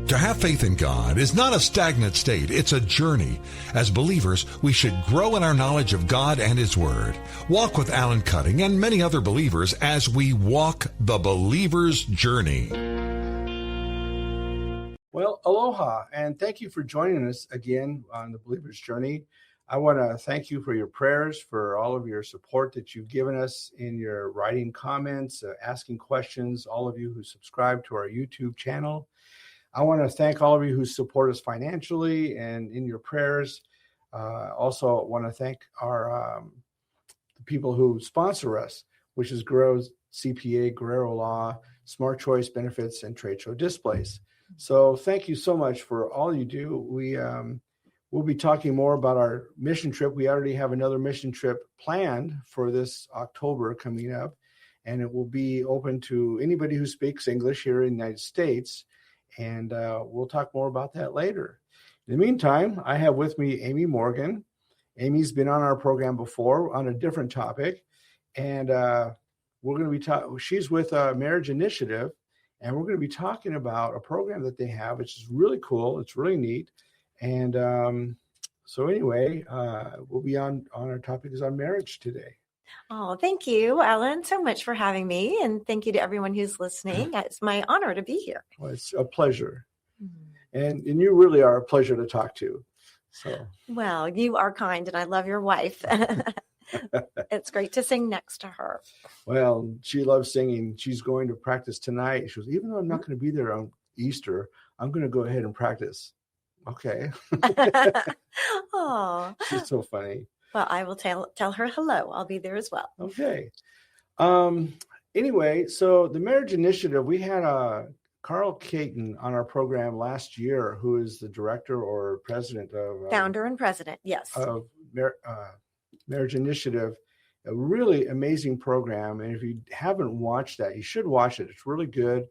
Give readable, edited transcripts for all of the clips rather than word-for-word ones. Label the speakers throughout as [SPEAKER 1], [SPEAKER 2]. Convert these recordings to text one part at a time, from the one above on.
[SPEAKER 1] To have faith in God is not a stagnant state, it's a journey. As believers, we should grow in our knowledge of God and His Word. Walk with Alan Cutting and many other believers as we walk the believer's journey.
[SPEAKER 2] Well, aloha, and thank you for joining us again on the believer's journey. I want to thank you for your prayers, for all of your support that you've given us in your writing comments, asking questions, all of you who subscribe to our YouTube channel. I want to thank all of you who support us financially and in your prayers. Also want to thank our the people who sponsor us, which is Guerrero CPA, Guerrero Law, Smart Choice Benefits, and Trade Show Displays. So thank you so much for all you do. We'll be talking more about our mission trip. We already have another mission trip planned for this October coming up, and it will be open to anybody who speaks English here in the United States. And we'll talk more about that later. In the meantime, I have with me Amy Morgan. Amy's been on our program before on a different topic. And we're going to be talking, she's with Marriage Initiative. And we're going to be talking about a program that they have, which is really cool. It's really neat. And so anyway, we'll be on our topic is on marriage today.
[SPEAKER 3] Oh, thank you, Alan, so much for having me. And thank you to everyone who's listening. It's my honor to be here.
[SPEAKER 2] Well, it's a pleasure. And you really are a pleasure to talk to. So. Well,
[SPEAKER 3] you are kind, and I love your wife. It's great to sing next to her.
[SPEAKER 2] Well, she loves singing. She's going to practice tonight. She goes, even though I'm not going to be there on Easter, I'm going to go ahead and practice. Okay.
[SPEAKER 3] Oh,
[SPEAKER 2] she's so funny.
[SPEAKER 3] Well, I will tell her hello. I'll be there as well.
[SPEAKER 2] Okay. Anyway, so the Marriage Initiative, we had Carl Caton on our program last year, who is the director or president of
[SPEAKER 3] founder and president, yes,
[SPEAKER 2] of Marriage Initiative. A really amazing program, and if you haven't watched that, you should watch it. It's really good.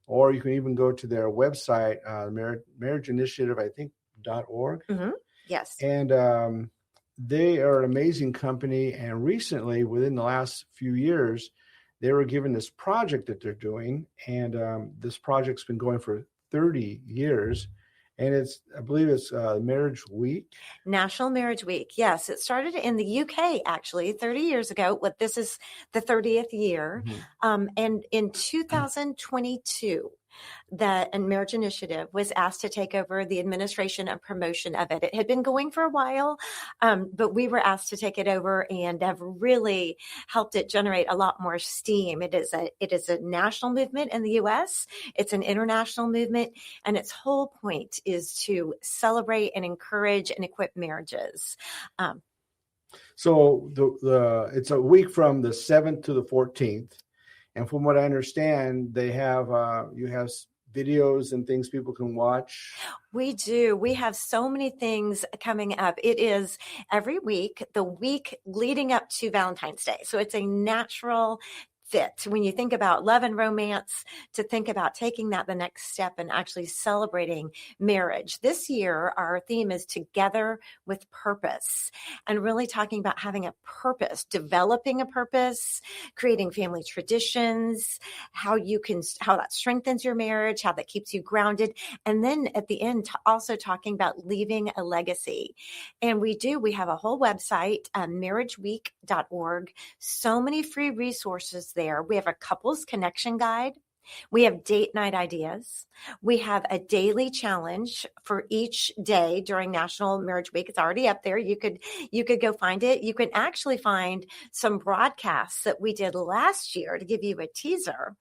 [SPEAKER 2] Or you can even go to their website, Marriage Initiative, I think .org.
[SPEAKER 3] Mm-hmm. Yes,
[SPEAKER 2] and they are an amazing company. And recently, within the last few years, they were given this project that they're doing. And this project's been going for 30 years. And I believe it's Marriage Week.
[SPEAKER 3] National Marriage Week. Yes, it started in the UK, actually, 30 years ago. This is the 30th year. Mm-hmm. And in 2022, the Marriage Initiative was asked to take over the administration and promotion of it. It had been going for a while, but we were asked to take it over and have really helped it generate a lot more steam. It is a national movement in the U.S. It's an international movement, and its whole point is to celebrate and encourage and equip marriages.
[SPEAKER 2] So it's a week from the 7th to the 14th. And from what I understand, they have you have videos and things people can watch.
[SPEAKER 3] We do. We have so many things coming up. It is every week, the week leading up to Valentine's Day. So it's a natural fit when you think about love and romance, to think about taking that the next step and actually celebrating marriage. This year, our theme is Together with Purpose, and really talking about having a purpose, developing a purpose, creating family traditions, how that strengthens your marriage, how that keeps you grounded. And then at the end, also talking about leaving a legacy. And we have a whole website, marriageweek.org, so many free resources there. We have a couples connection guide. We have date night ideas. We have a daily challenge for each day during National Marriage Week. It's already up there. You could go find it. You can actually find some broadcasts that we did last year to give you a teaser.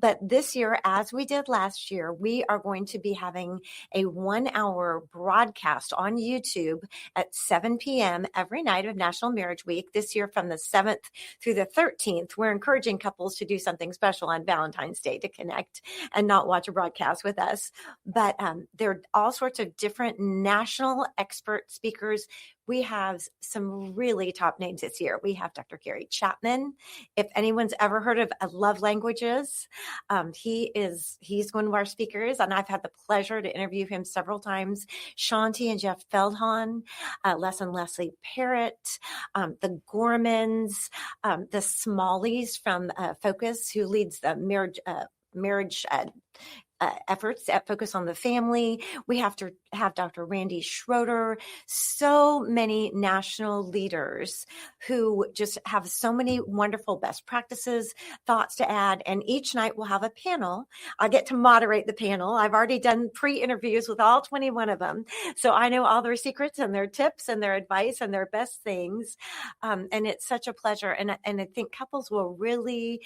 [SPEAKER 3] But this year, as we did last year, we are going to be having a 1-hour broadcast on YouTube at 7 p.m. every night of National Marriage Week. This year, from the 7th through the 13th, we're encouraging couples to do something special on Valentine's Day to connect and not watch a broadcast with us. But there are all sorts of different national expert speakers. We have some really top names this year. We have Dr. Gary Chapman. If anyone's ever heard of Love Languages, he's one of our speakers, and I've had the pleasure to interview him several times. Shanti and Jeff Feldhahn, Les and Leslie Parrott, the Gormans, the Smalleys from Focus, who leads the marriage efforts that focus on the family. We have to have Dr. Randy Schroeder, so many national leaders who just have so many wonderful best practices, thoughts to add. And each night we'll have a panel. I get to moderate the panel. I've already done pre-interviews with all 21 of them. So I know all their secrets and their tips and their advice and their best things. And it's such a pleasure. And I think couples will really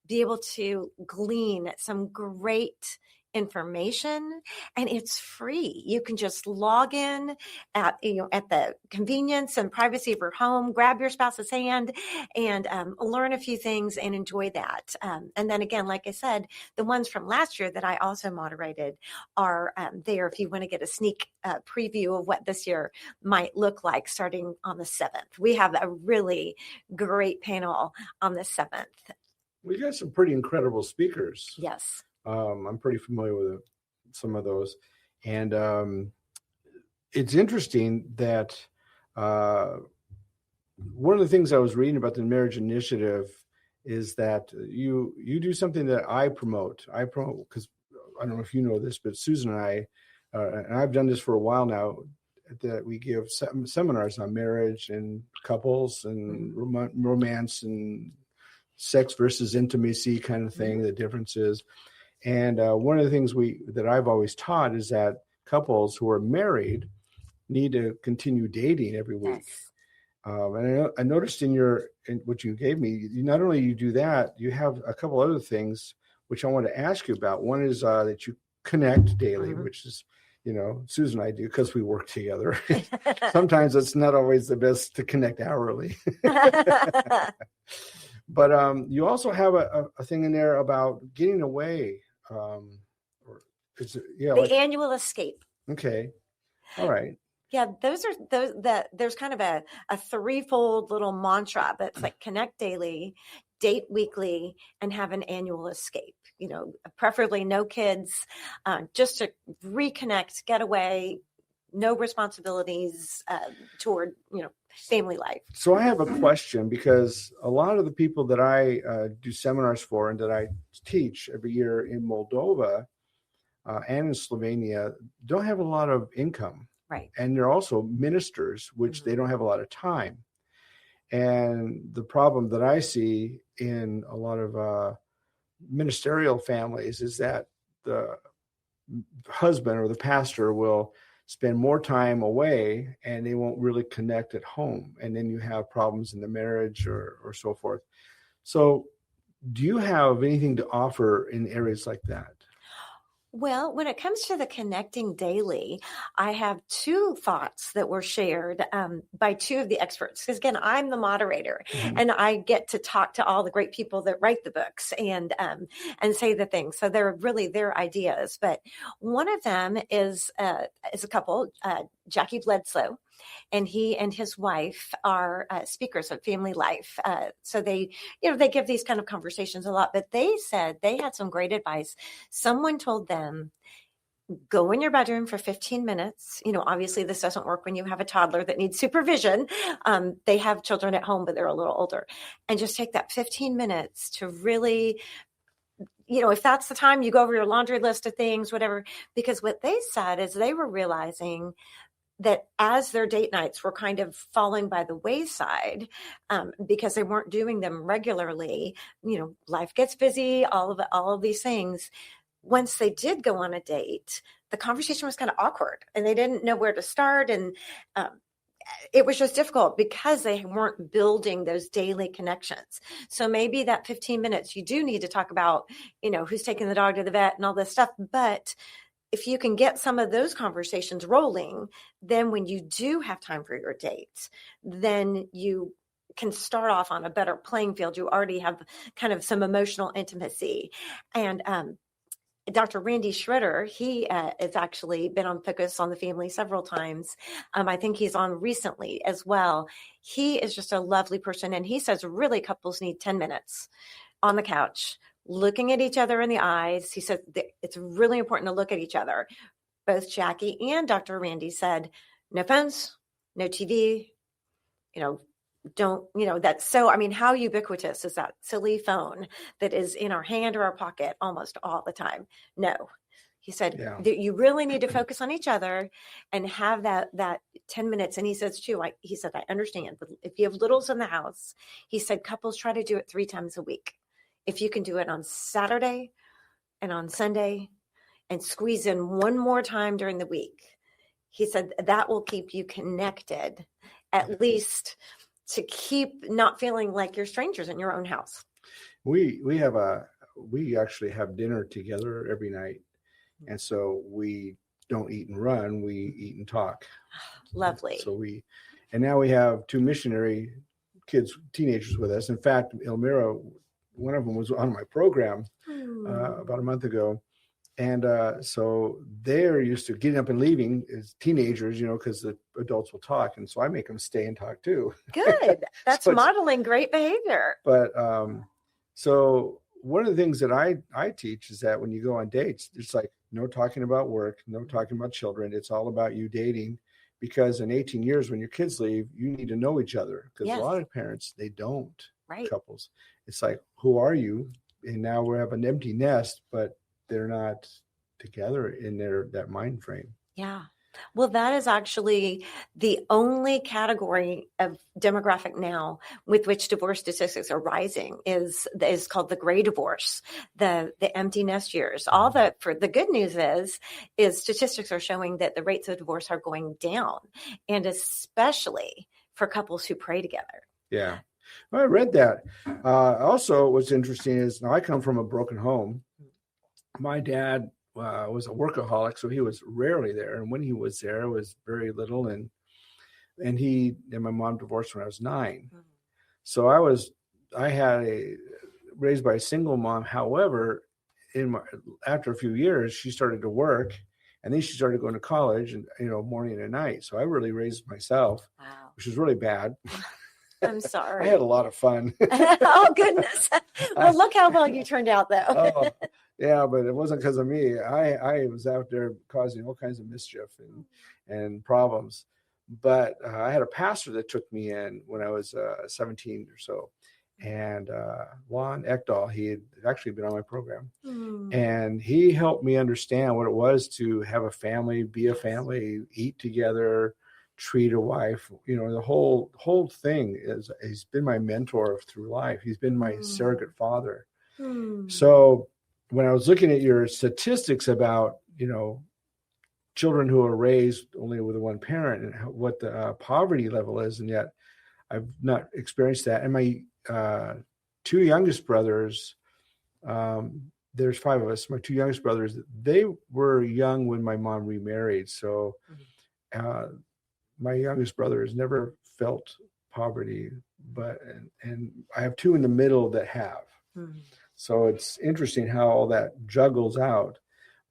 [SPEAKER 3] be able to glean some great information, and it's free. You can just log in at the convenience and privacy of your home, grab your spouse's hand, and learn a few things and enjoy that. And then again, like I said, the ones from last year that I also moderated are there if you want to get a sneak preview of what this year might look like starting on the 7th. We have a really great panel on the 7th.
[SPEAKER 2] We got some pretty incredible speakers.
[SPEAKER 3] Yes.
[SPEAKER 2] I'm pretty familiar with some of those. And it's interesting that one of the things I was reading about the Marriage Initiative is that you do something that I promote. I promote because I don't know if you know this, but Susan and I, and I've done this for a while now, that we give seminars on marriage and couples and romance and sex versus intimacy kind of thing, the differences. And one of the things that I've always taught is that couples who are married need to continue dating every week.
[SPEAKER 3] Yes.
[SPEAKER 2] And I noticed in what you gave me, not only you do that, you have a couple other things which I want to ask you about. One is that you connect daily, which is, Susan and I do because we work together. Sometimes it's not always the best to connect hourly. But you also have a thing in there about getting away.
[SPEAKER 3] Annual escape.
[SPEAKER 2] Okay. All right.
[SPEAKER 3] Yeah, there's kind of a threefold little mantra that's like connect daily, date weekly, and have an annual escape. Preferably no kids, just to reconnect, get away, no responsibilities toward family life.
[SPEAKER 2] So I have a question, because a lot of the people that I do seminars for and that I teach every year in Moldova and in Slovenia don't have a lot of income.
[SPEAKER 3] Right.
[SPEAKER 2] And they're also ministers, which they don't have a lot of time. And the problem that I see in a lot of ministerial families is that the husband or the pastor will spend more time away and they won't really connect at home. And then you have problems in the marriage or so forth. So do you have anything to offer in areas like that?
[SPEAKER 3] Well, when it comes to the connecting daily, I have two thoughts that were shared by two of the experts. Because again, I'm the moderator, and I get to talk to all the great people that write the books and say the things. So they're really their ideas. But one of them is a couple, Jackie Bledsoe. And he and his wife are speakers of family life. So they give these kind of conversations a lot, but they said they had some great advice. Someone told them, go in your bedroom for 15 minutes. Obviously this doesn't work when you have a toddler that needs supervision. They have children at home, but they're a little older, and just take that 15 minutes to really, if that's the time, you go over your laundry list of things, whatever, because what they said is they were realizing that as their date nights were kind of falling by the wayside because they weren't doing them regularly, life gets busy, all of these things. Once they did go on a date, the conversation was kind of awkward and they didn't know where to start. And it was just difficult because they weren't building those daily connections. So maybe that 15 minutes, you do need to talk about, who's taking the dog to the vet and all this stuff. But if you can get some of those conversations rolling, then when you do have time for your dates, then you can start off on a better playing field. You already have kind of some emotional intimacy. And Dr. Randy Schroeder, he has actually been on Focus on the Family several times. I think he's on recently as well. He is just a lovely person. And he says really couples need 10 minutes on the couch, looking at each other in the eyes. He said it's really important to look at each other. Both Jackie and Dr. Randy said, no phones, no TV, don't, that's so, I mean, how ubiquitous is that silly phone that is in our hand or our pocket almost all the time? No. He said that you really need to focus on each other and have that 10 minutes. And he says too, he said, I understand, but if you have littles in the house, he said, couples try to do it 3 times a week. If you can do it on Saturday and on Sunday and squeeze in one more time during the week, he said that will keep you connected, at least to keep not feeling like you're strangers in your own house.
[SPEAKER 2] We actually have dinner together every night. And so we don't eat and run, we eat and talk.
[SPEAKER 3] Lovely.
[SPEAKER 2] So and now we have 2 missionary kids, teenagers with us. In fact, Elmira, one of them was on my program about a month ago. And so they're used to getting up and leaving as teenagers, because the adults will talk. And so I make them stay and talk too.
[SPEAKER 3] Good. That's so modeling great behavior.
[SPEAKER 2] But so one of the things that I teach is that when you go on dates, it's like no talking about work, no talking about children. It's all about you dating, because in 18 years, when your kids leave, you need to know each other, because a lot of parents, they don't. Right. Couples. It's like, who are you? And now we have an empty nest, but they're not together in that mind frame. Yeah.
[SPEAKER 3] Well, that is actually the only category of demographic now with which divorce statistics are rising is called the gray divorce, the empty nest years. For the good news is statistics are showing that the rates of divorce are going down, and especially for couples who pray together.
[SPEAKER 2] Yeah. Well, I read that. Also, what's interesting is now I come from a broken home. My dad was a workaholic, so he was rarely there. And when he was there, it was very little. And my mom divorced when I was 9. Mm-hmm. So I had raised by a single mom. However, after a few years, she started to work, and then she started going to college, and morning and night. So I really raised myself, which was really bad.
[SPEAKER 3] I'm sorry.
[SPEAKER 2] I had a lot of fun.
[SPEAKER 3] Oh, goodness. Well, look how well you turned out, though.
[SPEAKER 2] Yeah, but it wasn't because of me. I was out there causing all kinds of mischief and problems. But I had a pastor that took me in when I was 17 or so. And Juan Ekdahl, he had actually been on my program. And he helped me understand what it was to have a family, be a family, eat together, treat a wife. The whole thing he's been my mentor through life. He's been my surrogate father. So when I was looking at your statistics about, children who are raised only with one parent and what the poverty level is, and yet I've not experienced that. And my 2 youngest brothers, there's 5 of us, my 2 youngest brothers, they were young when my mom remarried. So my youngest brother has never felt poverty, and I have 2 in the middle that have. So it's interesting how all that juggles out,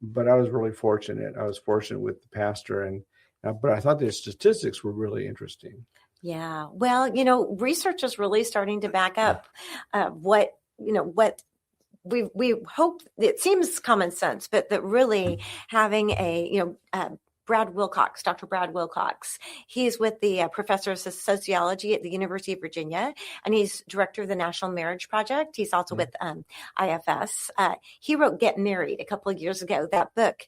[SPEAKER 2] but I was really fortunate. I was fortunate with the pastor, but I thought the statistics were really interesting.
[SPEAKER 3] Yeah. Well, research is really starting to back up what we hope. It seems common sense, but that really having Dr. Brad Wilcox. He's with the professor of sociology at the University of Virginia, and he's director of the National Marriage Project. He's also with IFS. He wrote Get Married a couple of years ago. That book,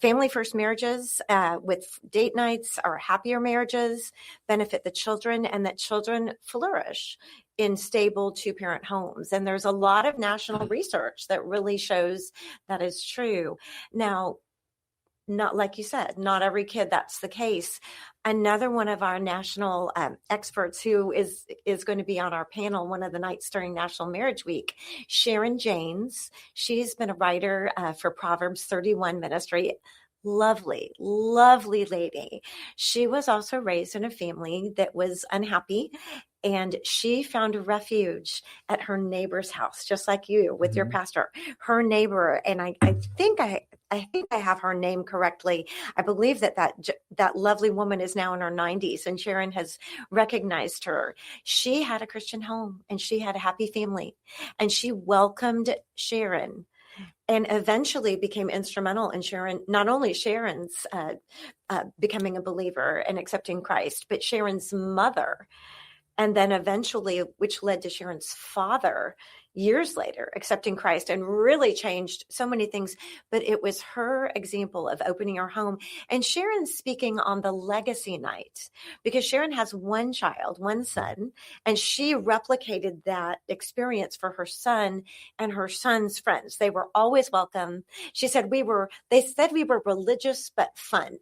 [SPEAKER 3] Family First Marriages with Date Nights or Happier Marriages benefit the children, and that children flourish in stable 2-parent homes. And there's a lot of national research that really shows that is true. Now, not like you said, not every kid that's the case. Another one of our national experts who is going to be on our panel one of the nights during National Marriage Week, Sharon Janes. She's been a writer for Proverbs 31 Ministry. Lovely, lovely lady. She was also raised in a family that was unhappy, and she found a refuge at her neighbor's house, just like you with your pastor. Her neighbor, and I think I have her name correctly. I believe that lovely woman is now in her 90s, and Sharon has recognized her. She had a Christian home, and she had a happy family, and she welcomed Sharon, and eventually became instrumental in not only Sharon's becoming a believer and accepting Christ, but Sharon's mother And then eventually, which led to Sharon's father years later accepting Christ and really changed so many things. But it was her example of opening her home. And Sharon speaking on the legacy night, because Sharon has one child, one son, and she replicated that experience for her son and her son's friends. They were always welcome. She said they said we were religious but fun.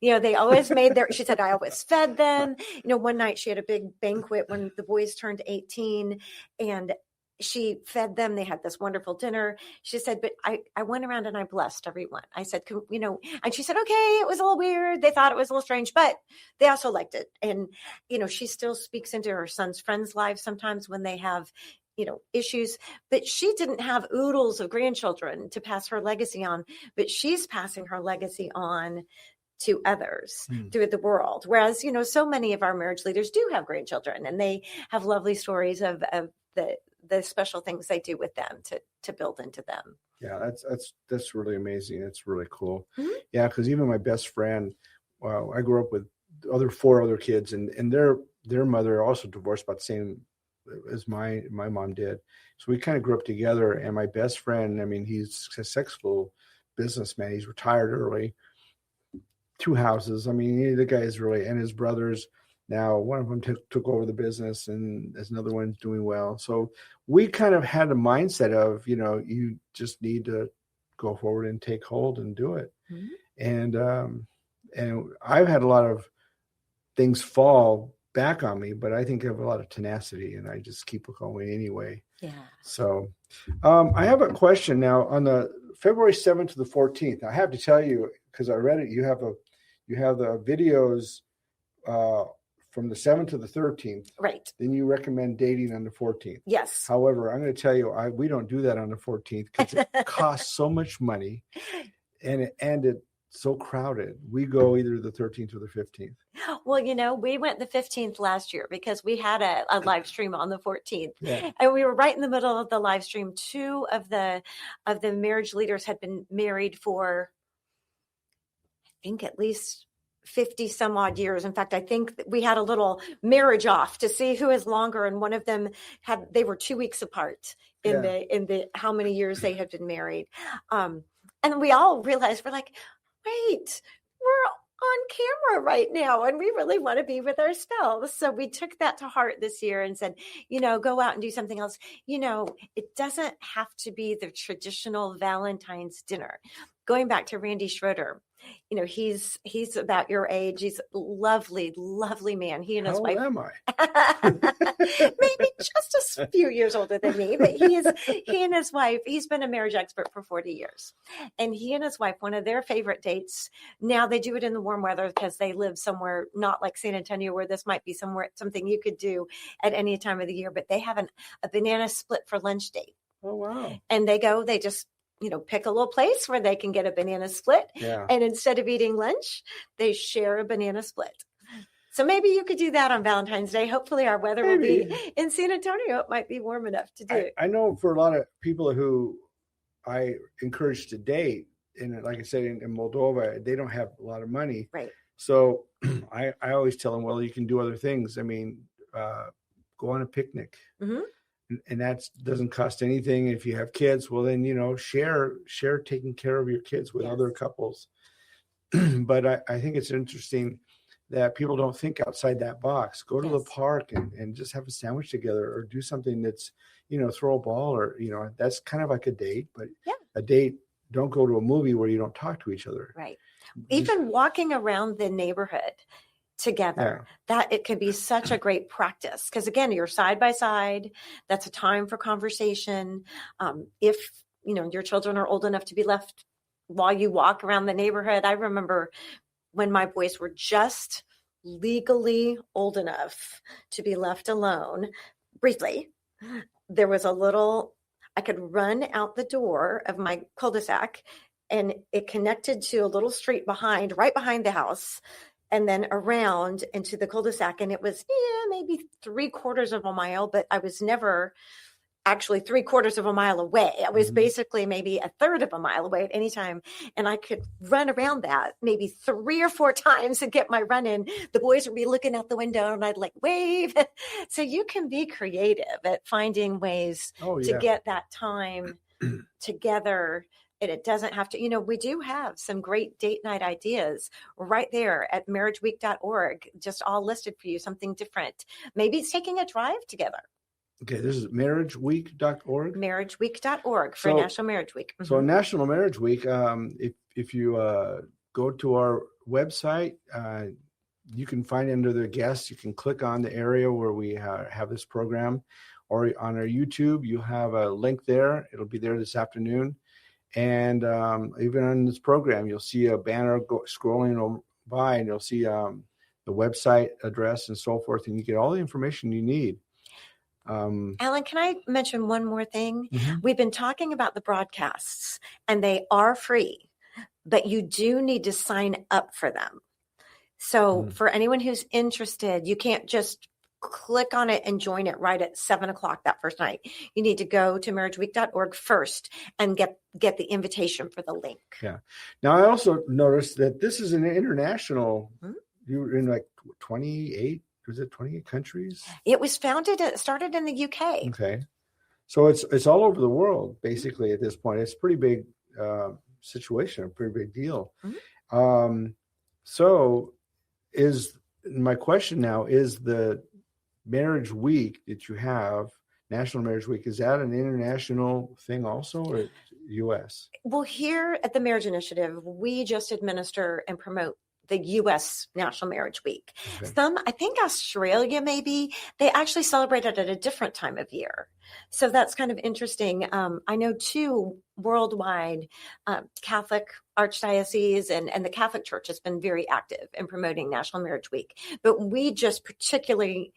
[SPEAKER 3] They always she said, I always fed them. One night she had a big banquet when the boys turned 18 and she fed them. They had this wonderful dinner. She said, but I went around and I blessed everyone. I said, and she said, okay, it was a little weird. They thought it was a little strange, but they also liked it. And, she still speaks into her son's friends' lives sometimes when they have issues, but she didn't have oodles of grandchildren to pass her legacy on, but she's passing her legacy on to others through the world. Whereas, so many of our marriage leaders do have grandchildren and they have lovely stories of the special things they do with them to build into them.
[SPEAKER 2] Yeah, that's really amazing. It's really cool.
[SPEAKER 3] Mm-hmm.
[SPEAKER 2] Yeah, because even my best friend, I grew up with four other kids, and their mother also divorced about the same as my mom did. So we kind of grew up together. And my best friend, he's a successful businessman. He's retired early. 2 houses. The guy is really, and his brothers. Now, one of them took over the business, and there's another one's doing well. So we kind of had a mindset of, you just need to go forward and take hold and do it. Mm-hmm. And I've had a lot of things fall back on me, but I think I have a lot of tenacity, and I just keep going anyway.
[SPEAKER 3] Yeah.
[SPEAKER 2] So I have a question now on the February 7th to the 14th. I have to tell you, because I read it, you have the videos from the 7th to the 13th.
[SPEAKER 3] Right.
[SPEAKER 2] Then you recommend dating on the 14th.
[SPEAKER 3] Yes.
[SPEAKER 2] However, I'm going to tell you, we don't do that on the 14th because it costs so much money and it's so crowded. We go either the 13th or the 15th.
[SPEAKER 3] Well, we went the 15th last year because we had a live stream on the 14th.
[SPEAKER 2] Yeah.
[SPEAKER 3] And we were right in the middle of the live stream. 2 of the marriage leaders had been married for, I think, at least 50 some odd years. In fact, I think we had a little marriage off to see who is longer. And one of them they were 2 weeks apart in the how many years they had been married. And we all realized, we're like, wait, we're on camera right now and we really want to be with our spouse. So we took that to heart this year and said, go out and do something else. It doesn't have to be the traditional Valentine's dinner. Going back to Randy Schroeder, he's about your age. He's a lovely, lovely man. He and his wife.
[SPEAKER 2] How old am I?
[SPEAKER 3] Maybe just a few years older than me, but he and his wife, he's been a marriage expert for 40 years. And he and his wife, one of their favorite dates, now they do it in the warm weather because they live somewhere not like San Antonio where this might be something you could do at any time of the year, but they have a banana split for lunch date.
[SPEAKER 2] Oh, wow.
[SPEAKER 3] And they just pick a little place where they can get a banana split.
[SPEAKER 2] Yeah.
[SPEAKER 3] And instead of eating lunch, they share a banana split. So maybe you could do that on Valentine's Day. Hopefully our weather will be in San Antonio. It might be warm enough to do it.
[SPEAKER 2] I know for a lot of people who I encourage to date, and like I said, in Moldova, they don't have a lot of money.
[SPEAKER 3] Right.
[SPEAKER 2] So I always tell them, well, you can do other things. Go on a picnic. Mm-hmm. And that doesn't cost anything. If you have kids, well, then, share taking care of your kids with other couples. But I think it's interesting that people don't think outside that box. Go to the park and just have a sandwich together or do something that's, throw a ball or, that's kind of like a date. But a date, don't go to a movie where you don't talk to each other.
[SPEAKER 3] Right. Even walking around the neighborhood together, that it can be such a great practice because again, you're side by side. That's a time for conversation. If your children are old enough to be left while you walk around the neighborhood. I remember when my boys were just legally old enough to be left alone briefly, there was I could run out the door of my cul-de-sac and it connected to a little street right behind the house. And then around into the cul-de-sac. And it was maybe 3/4 of a mile, but I was never actually 3/4 of a mile away. I was
[SPEAKER 2] Mhm.
[SPEAKER 3] basically maybe a third of a mile away at any time. And I could run around that maybe 3 or 4 times and get my run in. The boys would be looking out the window and I'd like wave. So you can be creative at finding ways
[SPEAKER 2] Oh,
[SPEAKER 3] to
[SPEAKER 2] yeah.
[SPEAKER 3] get that time together. And it doesn't have to, we do have some great date night ideas right there at marriageweek.org, just all listed for you, something different. Maybe it's taking a drive together.
[SPEAKER 2] Okay, this is marriageweek.org.
[SPEAKER 3] Marriageweek.org for National Marriage Week.
[SPEAKER 2] So National Marriage Week, if you go to our website, you can find under the guests, you can click on the area where we have this program, or on our YouTube, you have a link there. It'll be there this afternoon. And even on this program, you'll see a banner scrolling by, and you'll see the website address and so forth, and you get all the information you need.
[SPEAKER 3] Alan, can I mention one more thing?
[SPEAKER 2] Mhm.
[SPEAKER 3] We've been talking about the broadcasts, and they are free, but you do need to sign up for them. So for anyone who's interested, you can't just click on it and join it right at 7:00 that first night. You need to go to marriageweek.org first and get the invitation for the link.
[SPEAKER 2] Yeah. Now, I also noticed that this is an international, you're in like 28, was it 28 countries?
[SPEAKER 3] It was started in the UK.
[SPEAKER 2] Okay. So it's all over the world, basically, at this point. It's a pretty big situation, a pretty big deal. So my question now is, the Marriage Week that you have, National Marriage Week, is that an international thing also, or U.S.?
[SPEAKER 3] Well, here at the Marriage Initiative, we just administer and promote the U.S. National Marriage Week.
[SPEAKER 2] Okay.
[SPEAKER 3] I think Australia, maybe, they actually celebrate it at a different time of year. So that's kind of interesting. I know 2 worldwide Catholic archdioceses and the Catholic Church has been very active in promoting National Marriage Week, but we just particularly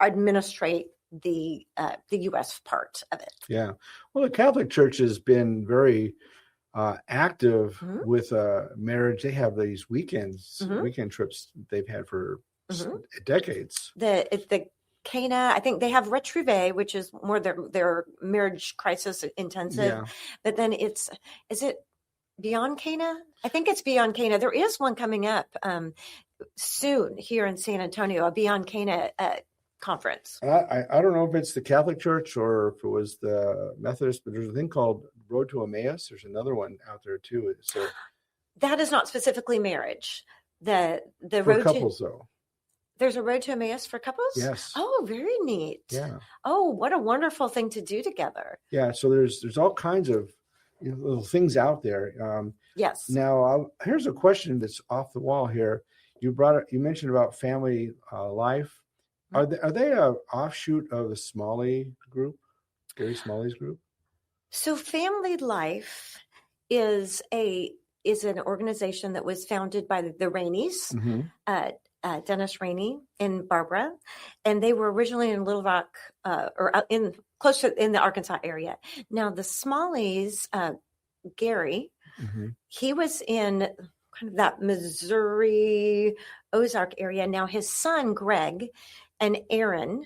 [SPEAKER 3] administrate the U.S. part of it.
[SPEAKER 2] Yeah. Well, the Catholic Church has been very active with marriage. They have these weekend trips they've had for decades.
[SPEAKER 3] The Cana, I think they have Retrouvé, which is more their marriage crisis intensive.
[SPEAKER 2] Yeah.
[SPEAKER 3] But then is it Beyond Cana? I think it's Beyond Cana. There is one coming up soon here in San Antonio, a Beyond Cana conference.
[SPEAKER 2] I don't know if it's the Catholic Church or if it was the Methodist, but there's a thing called Road to Emmaus. There's another one out there too. So
[SPEAKER 3] that is not specifically marriage. The
[SPEAKER 2] for
[SPEAKER 3] road
[SPEAKER 2] couples,
[SPEAKER 3] to,
[SPEAKER 2] though.
[SPEAKER 3] There's a Road to Emmaus for couples?
[SPEAKER 2] Yes.
[SPEAKER 3] Oh, very neat.
[SPEAKER 2] Yeah.
[SPEAKER 3] Oh, what a wonderful thing to do together.
[SPEAKER 2] Yeah. So there's all kinds of little things out there.
[SPEAKER 3] Yes.
[SPEAKER 2] Now, here's a question that's off the wall here. You mentioned about family life. Are they an offshoot of the Smalley group, Gary Smalley's group?
[SPEAKER 3] So Family Life is an organization that was founded by the Raineys, Dennis Rainey and Barbara, and they were originally in Little Rock close to in the Arkansas area. Now the Smalleys, Gary, he was in kind of that Missouri Ozark area. Now his son Greg and Aaron.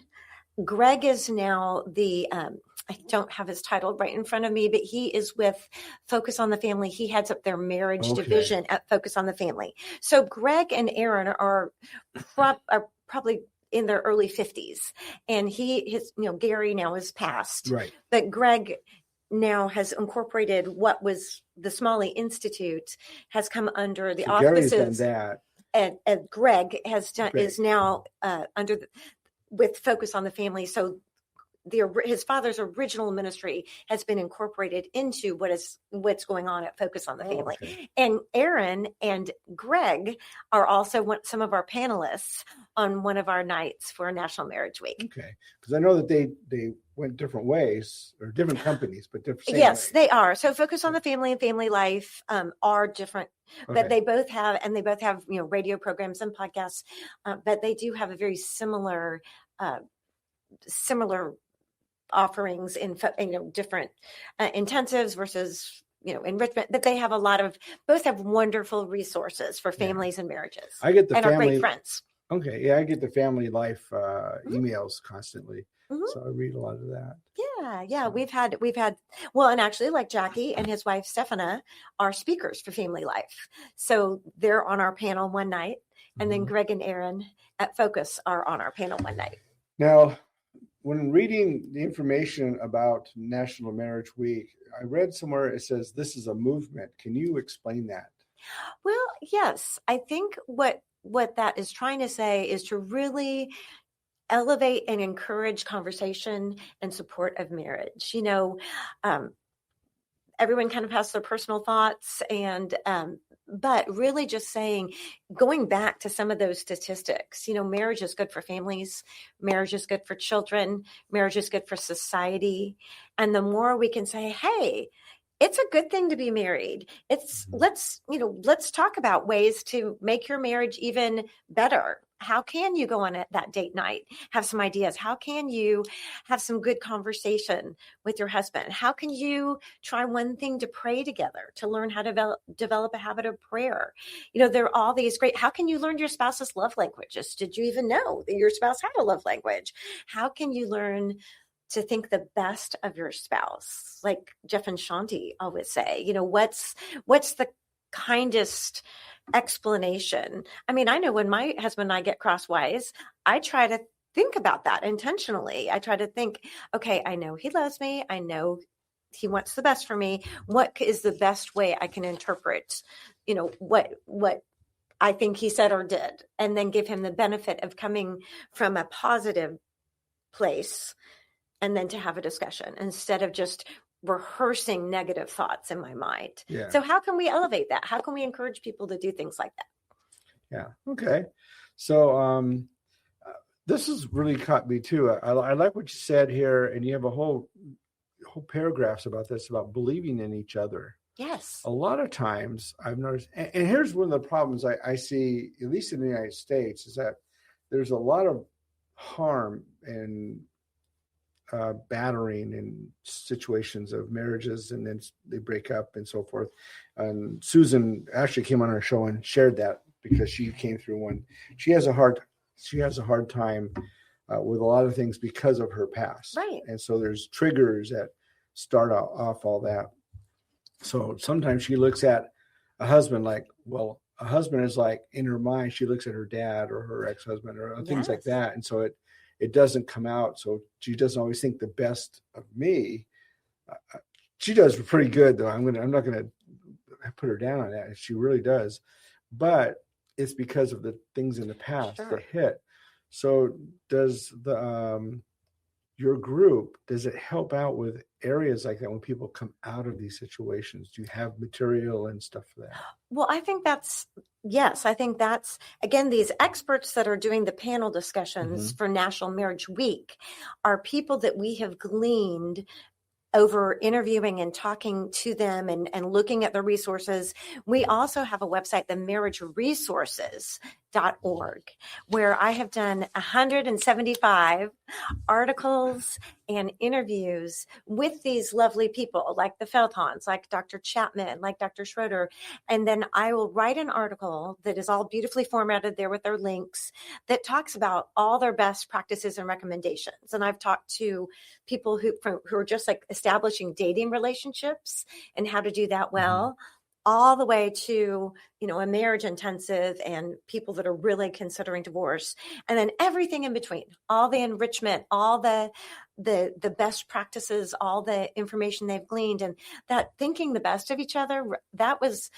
[SPEAKER 3] Greg is now I don't have his title right in front of me, but he is with Focus on the Family. He heads up their marriage division at Focus on the Family. So Greg and Aaron are probably in their early 50s, and Gary now is passed,
[SPEAKER 2] right? But
[SPEAKER 3] Greg now has incorporated what was the Smalley Institute, has come under the auspices.
[SPEAKER 2] Gary's done that.
[SPEAKER 3] And Greg is now with Focus on the Family. So his father's original ministry has been incorporated into what's going on at Focus on the Family. Okay. And Aaron and Greg are also some of our panelists on one of our nights for National Marriage Week.
[SPEAKER 2] Okay, because I know that they went different ways, or different companies, but different.
[SPEAKER 3] Yes, they are. So Focus on the Family and Family Life are different, but they both have radio programs and podcasts, but they do have a very similar offerings in different intensives versus enrichment, but they have both have wonderful resources for families and marriages.
[SPEAKER 2] I get the
[SPEAKER 3] and
[SPEAKER 2] family,
[SPEAKER 3] are great friends.
[SPEAKER 2] Okay. Yeah, I get the family life
[SPEAKER 3] Mhm,
[SPEAKER 2] emails constantly.
[SPEAKER 3] mhm.
[SPEAKER 2] So I read a lot of that.
[SPEAKER 3] Yeah.
[SPEAKER 2] So,
[SPEAKER 3] We've had, well, and actually, like Jackie and his wife Stefana are speakers for Family Life. So they're on our panel one night, and then
[SPEAKER 2] mhm.
[SPEAKER 3] Greg and Aaron at Focus are on our panel one night.
[SPEAKER 2] Now, when reading the information about National Marriage Week, I read somewhere it says this is a movement. Can you explain that?
[SPEAKER 3] Well, yes, I think what that is trying to say is to really elevate and encourage conversation and support of marriage. Um, everyone kind of has their personal thoughts, and but really just saying, going back to some of those statistics, marriage is good for families, marriage is good for children, marriage is good for society. And the more we can say, hey, it's a good thing to be married. It's
[SPEAKER 2] Mhm.
[SPEAKER 3] let's talk about ways to make your marriage even better. How can you go on that date night? Have some ideas. How can you have some good conversation with your husband? How can you try one thing to pray together, to learn how to develop a habit of prayer? There are all these great, how can you learn your spouse's love languages? Did you even know that your spouse had a love language? How can you learn to think the best of your spouse? Like Jeff and Shanti always say, what's the kindest explanation? I mean, I know when my husband and I get crosswise, I try to think about that intentionally. I try to think, okay, I know he loves me. I know he wants the best for me. What is the best way I can interpret, what I think he said or did, and then give him the benefit of coming from a positive place, and then to have a discussion instead of just rehearsing negative thoughts in my mind.
[SPEAKER 2] Yeah.
[SPEAKER 3] So how can we elevate that? How can we encourage people to do things like that?
[SPEAKER 2] Yeah. Okay. So this has really caught me too. I like what you said here, and you have a whole paragraphs about this, about believing in each other.
[SPEAKER 3] Yes.
[SPEAKER 2] A lot of times I've noticed, and here's one of the problems I see, at least in the United States, is that there's a lot of harm and battering in situations of marriages, and then they break up and so forth. And Susan actually came on our show and shared that because she came through one. She has a hard time with a lot of things because of her past.
[SPEAKER 3] Right.
[SPEAKER 2] And so there's triggers that start off all that. So sometimes she looks at a husband like, well, a husband is like, in her mind, she looks at her dad or her ex-husband or things like that. And so it doesn't come out. So she doesn't always think the best of me. She does pretty good though. I'm not going to put her down on that. She really does. But it's because of the things in the past that hit. So does your group, does it help out with areas like that when people come out of these situations? Do you have material and stuff for that?
[SPEAKER 3] Well, I think that's, again, these experts that are doing the panel discussions for National Marriage Week are people that we have gleaned over interviewing and talking to them and looking at the resources. We also have a website, the marriageresources.org, where I have done 175 articles and interviews with these lovely people like the Feltons, like Dr. Chapman, like Dr. Schroeder. And then I will write an article that is all beautifully formatted there with their links that talks about all their best practices and recommendations. And I've talked to people who are just like establishing dating relationships and how to do that well, all the way to, a marriage intensive and people that are really considering divorce, and then everything in between, all the enrichment, all the best practices, all the information they've gleaned, and that thinking the best of each other. That was,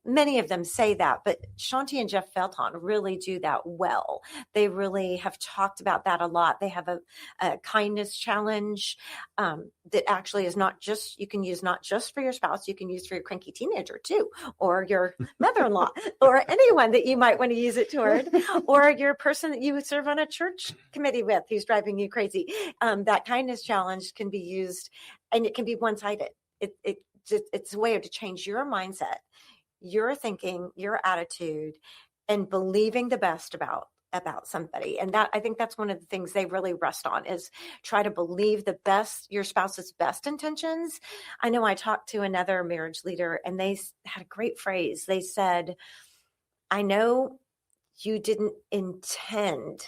[SPEAKER 3] many of them say that, but Shanti and Jeff Felton really do that well. They really have talked about that a lot. They have a kindness challenge that actually is not just, you can use not just for your spouse, you can use for your cranky teenager too, or your mother-in-law, or anyone that you might want to use it toward, or your person that you serve on a church committee with who's driving you crazy. That kindness challenge can be used, and it can be one-sided. It's a way to change your mindset, your thinking, your attitude, and believing the best about somebody. And that, I think that's one of the things they really rest on, is try to believe your spouse's best intentions. I know I talked to another marriage leader, and they had a great phrase. They said, I know you didn't intend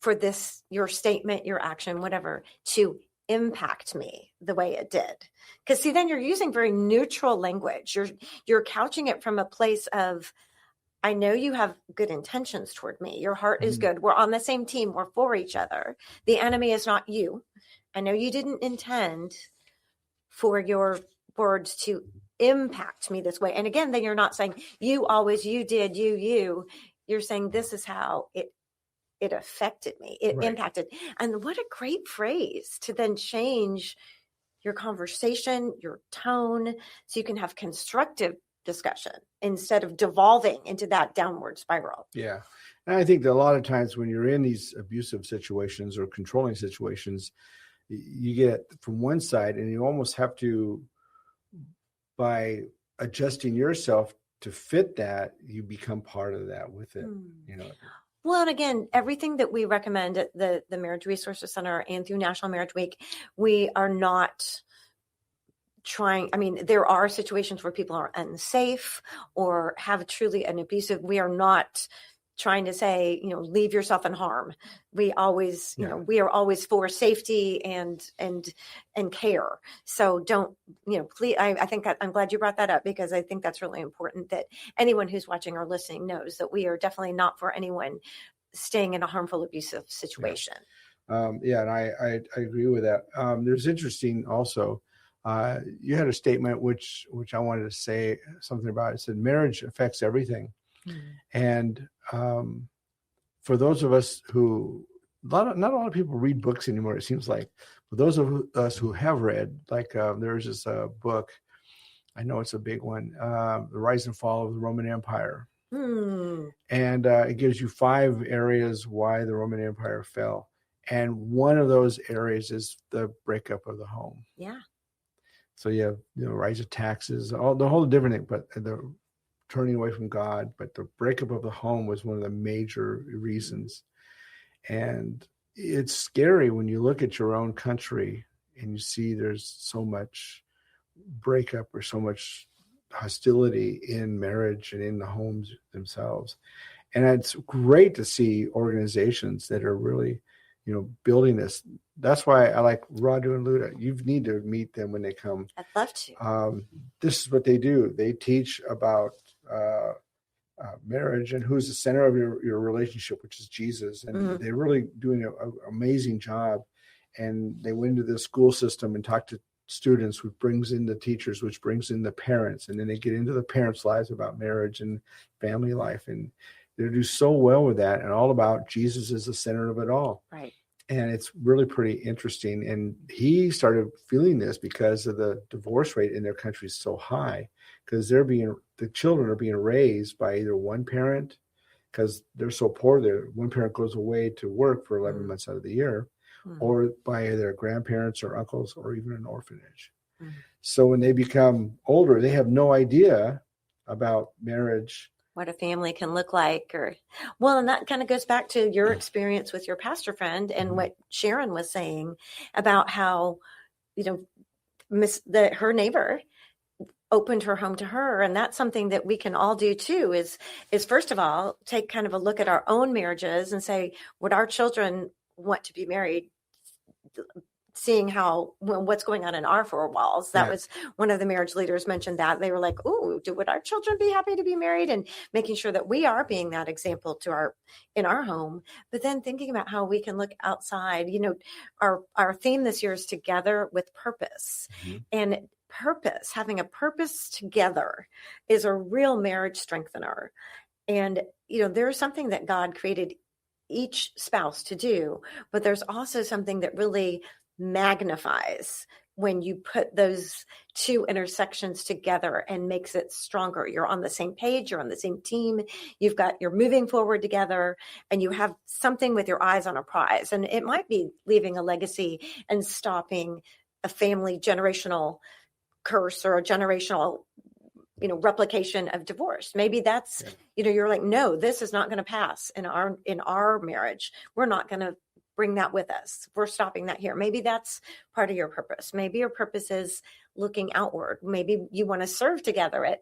[SPEAKER 3] for this, your statement, your action, whatever, to impact me the way it did. Because see, then you're using very neutral language. You're couching it from a place of, I know you have good intentions toward me. Your heart is good. We're on the same team. We're for each other. The enemy is not you. I know you didn't intend for your words to impact me this way. And again, then you're not saying you always, you did, you. You're saying this is how it affected me. It impacted. And what a great phrase to then change your conversation, your tone, so you can have constructive discussion instead of devolving into that downward spiral.
[SPEAKER 2] Yeah. And I think that a lot of times when you're in these abusive situations or controlling situations, you get from one side and you almost have to, by adjusting yourself to fit that, you become part of that with it, you know.
[SPEAKER 3] Well, and again, everything that we recommend at the Marriage Resources Center and through National Marriage Week, we are not trying. I mean, there are situations where people are unsafe or have truly an abusive. We are not trying to say, you know, leave yourself in harm. We always, you know, we are always for safety and care. So don't, you know, please, I think that I'm glad you brought that up, because I think that's really important that anyone who's watching or listening knows that we are definitely not for anyone staying in a harmful, abusive situation.
[SPEAKER 2] And I agree with that. There's interesting also, you had a statement which I wanted to say something about. It said marriage affects everything. And for those of us who, not a lot of people read books anymore, it seems like. For those of us who have read, like there's this book, I know it's a big one, The Rise and Fall of the Roman Empire. And it gives you 5 areas why the Roman Empire fell. And one of those areas is the breakup of the home.
[SPEAKER 3] Yeah.
[SPEAKER 2] So you have, you know, rise of taxes, all the whole different thing, but the turning away from God, but the breakup of the home was one of the major reasons. And it's scary when you look at your own country and you see there's so much breakup or so much hostility in marriage and in the homes themselves. And it's great to see organizations that are really, you know, building this. That's why I like Radu and Luda. You need to meet them when they come.
[SPEAKER 3] I'd love to.
[SPEAKER 2] This is what they do. They teach about marriage and who's the center of your relationship, which is Jesus. And they're really doing an amazing job. And they went into the school system and talked to students, which brings in the teachers, which brings in the parents. And then they get into the parents' lives about marriage and family life. And they do so well with that, and all about Jesus is the center of it all.
[SPEAKER 3] Right.
[SPEAKER 2] And it's really pretty interesting. And he started feeling this because of the divorce rate in their country is so high, because the children are being raised by either one parent, because they're so poor there. One parent goes away to work for 11 months out of the year, or by their grandparents or uncles or even an orphanage. So when they become older, they have no idea about marriage,
[SPEAKER 3] what a family can look like. And that kind of goes back to your experience with your pastor friend and what Sharon was saying about how, you know, her neighbor opened her home to her. And that's something that we can all do too, is first of all, take kind of a look at our own marriages and say, would our children want to be married? Seeing what's going on in our 4 walls. That was one of the marriage leaders mentioned that. They were like, "Oh, would our children be happy to be married?" And making sure that we are being that example in our home. But then thinking about how we can look outside. You know, our theme this year is together with purpose. And purpose, having a purpose together, is a real marriage strengthener. And, you know, there's something that God created each spouse to do, but there's also something that really magnifies when you put those 2 intersections together and makes it stronger. You're on the same page, you're on the same team, you're moving forward together, and you have something with your eyes on a prize. And it might be leaving a legacy and stopping a family generational curse or a generational, you know, replication of divorce. Maybe that's, you know, you're like, no, this is not going to pass in our marriage. We're not going to bring that with us. We're stopping that here. Maybe that's part of your purpose. Maybe your purpose is looking outward. Maybe you want to serve together at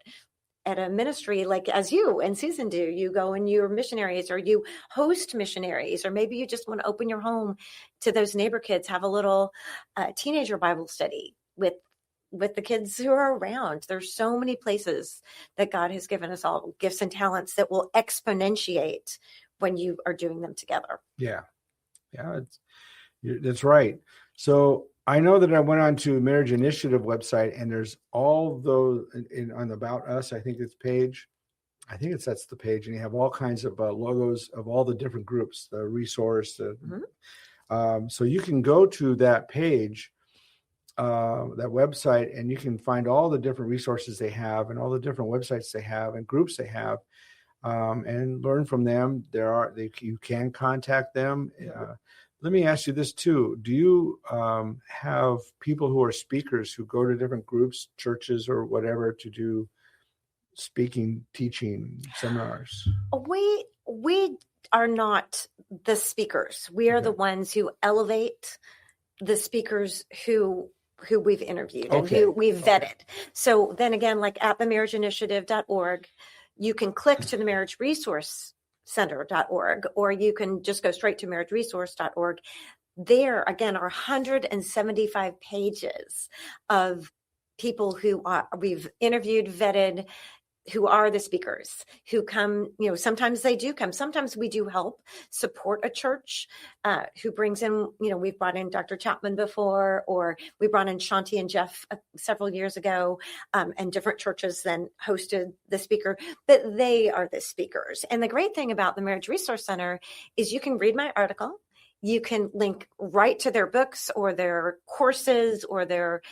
[SPEAKER 3] at a ministry like as you and Susan do. You go and you're missionaries, or you host missionaries, or maybe you just want to open your home to those neighbor kids, have a little teenager Bible study with the kids who are around. There's so many places that God has given us all gifts and talents that will exponentiate when you are doing them together.
[SPEAKER 2] Yeah. That's right. So I know that I went on to Marriage Initiative website, and there's all those on the About Us, I think it's page. I think that's the page, and you have all kinds of logos of all the different groups, the resource. So you can go to that page, that website, and you can find all the different resources they have and all the different websites they have and groups they have, and learn from them. You can contact them. Let me ask you this too. Do you have people who are speakers who go to different groups, churches, or whatever to do speaking, teaching seminars?
[SPEAKER 3] We are not the speakers. We are the ones who elevate the speakers who we've interviewed and who we've vetted. So then again, like at themarriageinitiative.org, you can click to the Marriage Resource Center.org, or you can just go straight to marriageresource.org. There again are 175 pages of people who we've interviewed, vetted, who are the speakers who come. Sometimes they do come. Sometimes we do help support a church who brings in, we've brought in Dr. Chapman before, or we brought in Shanti and Jeff several years ago, and different churches then hosted the speaker, but they are the speakers. And the great thing about the Marriage Resource Center is you can read my article. You can link right to their books or their courses or their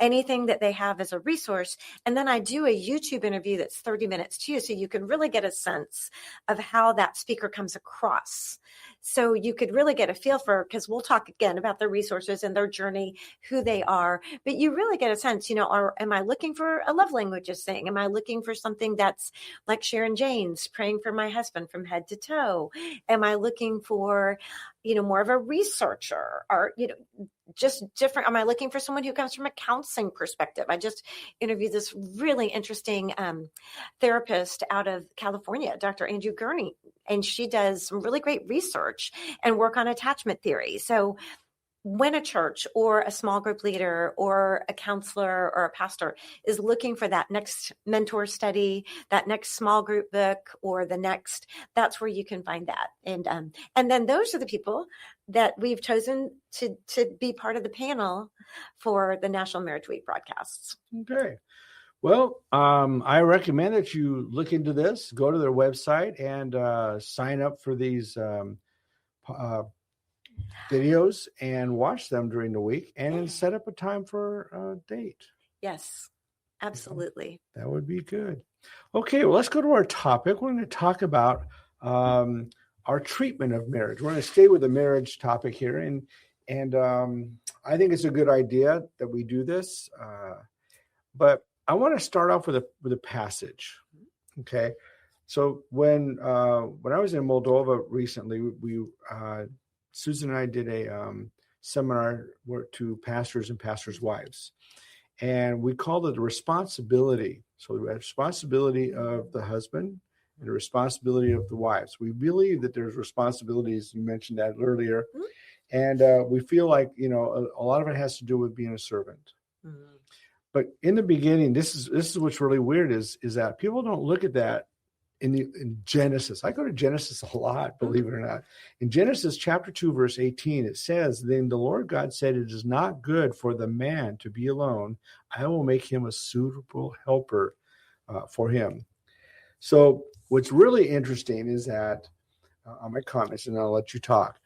[SPEAKER 3] anything that they have as a resource. And then I do a YouTube interview that's 30 minutes too. So you can really get a sense of how that speaker comes across. So you could really get a feel for, because we'll talk again about their resources and their journey, who they are, but you really get a sense, am I looking for a love languages thing? Am I looking for something that's like Sharon Jane's, praying for my husband from head to toe? Am I looking for, more of a researcher, or, just different? Am I looking for someone who comes from a counseling perspective? I just interviewed this really interesting therapist out of California, Dr. Andrew Gurney, and she does some really great research and work on attachment theory. So when a church or a small group leader or a counselor or a pastor is looking for that next mentor study, that next small group book, or that's where you can find that. And then those are the people that we've chosen to be part of the panel for the National Marriage Week broadcasts.
[SPEAKER 2] Okay. Well, I recommend that you look into this, go to their website, and sign up for these videos and watch them during the week, and then set up a time for a date.
[SPEAKER 3] Yes, absolutely.
[SPEAKER 2] That would be good. Okay, well, let's go to our topic. We're going to talk about our treatment of marriage. We're going to stay with the marriage topic here, and I think it's a good idea that we do this. But I want to start off with a passage. Okay, so when I was in Moldova recently, we Susan and I did a seminar to pastors and pastors' wives, and we called it the responsibility. So the responsibility of the husband and the responsibility of the wives. We believe that there's responsibilities. You mentioned that earlier, and we feel like a lot of it has to do with being a servant. Mm-hmm. But in the beginning, this is what's really weird is that people don't look at that. In Genesis, I go to Genesis a lot, believe it or not. In Genesis chapter 2, verse 18, it says, "Then the Lord God said, it is not good for the man to be alone. I will make him a suitable helper for him." So what's really interesting is that, on my comments, and I'll let you talk,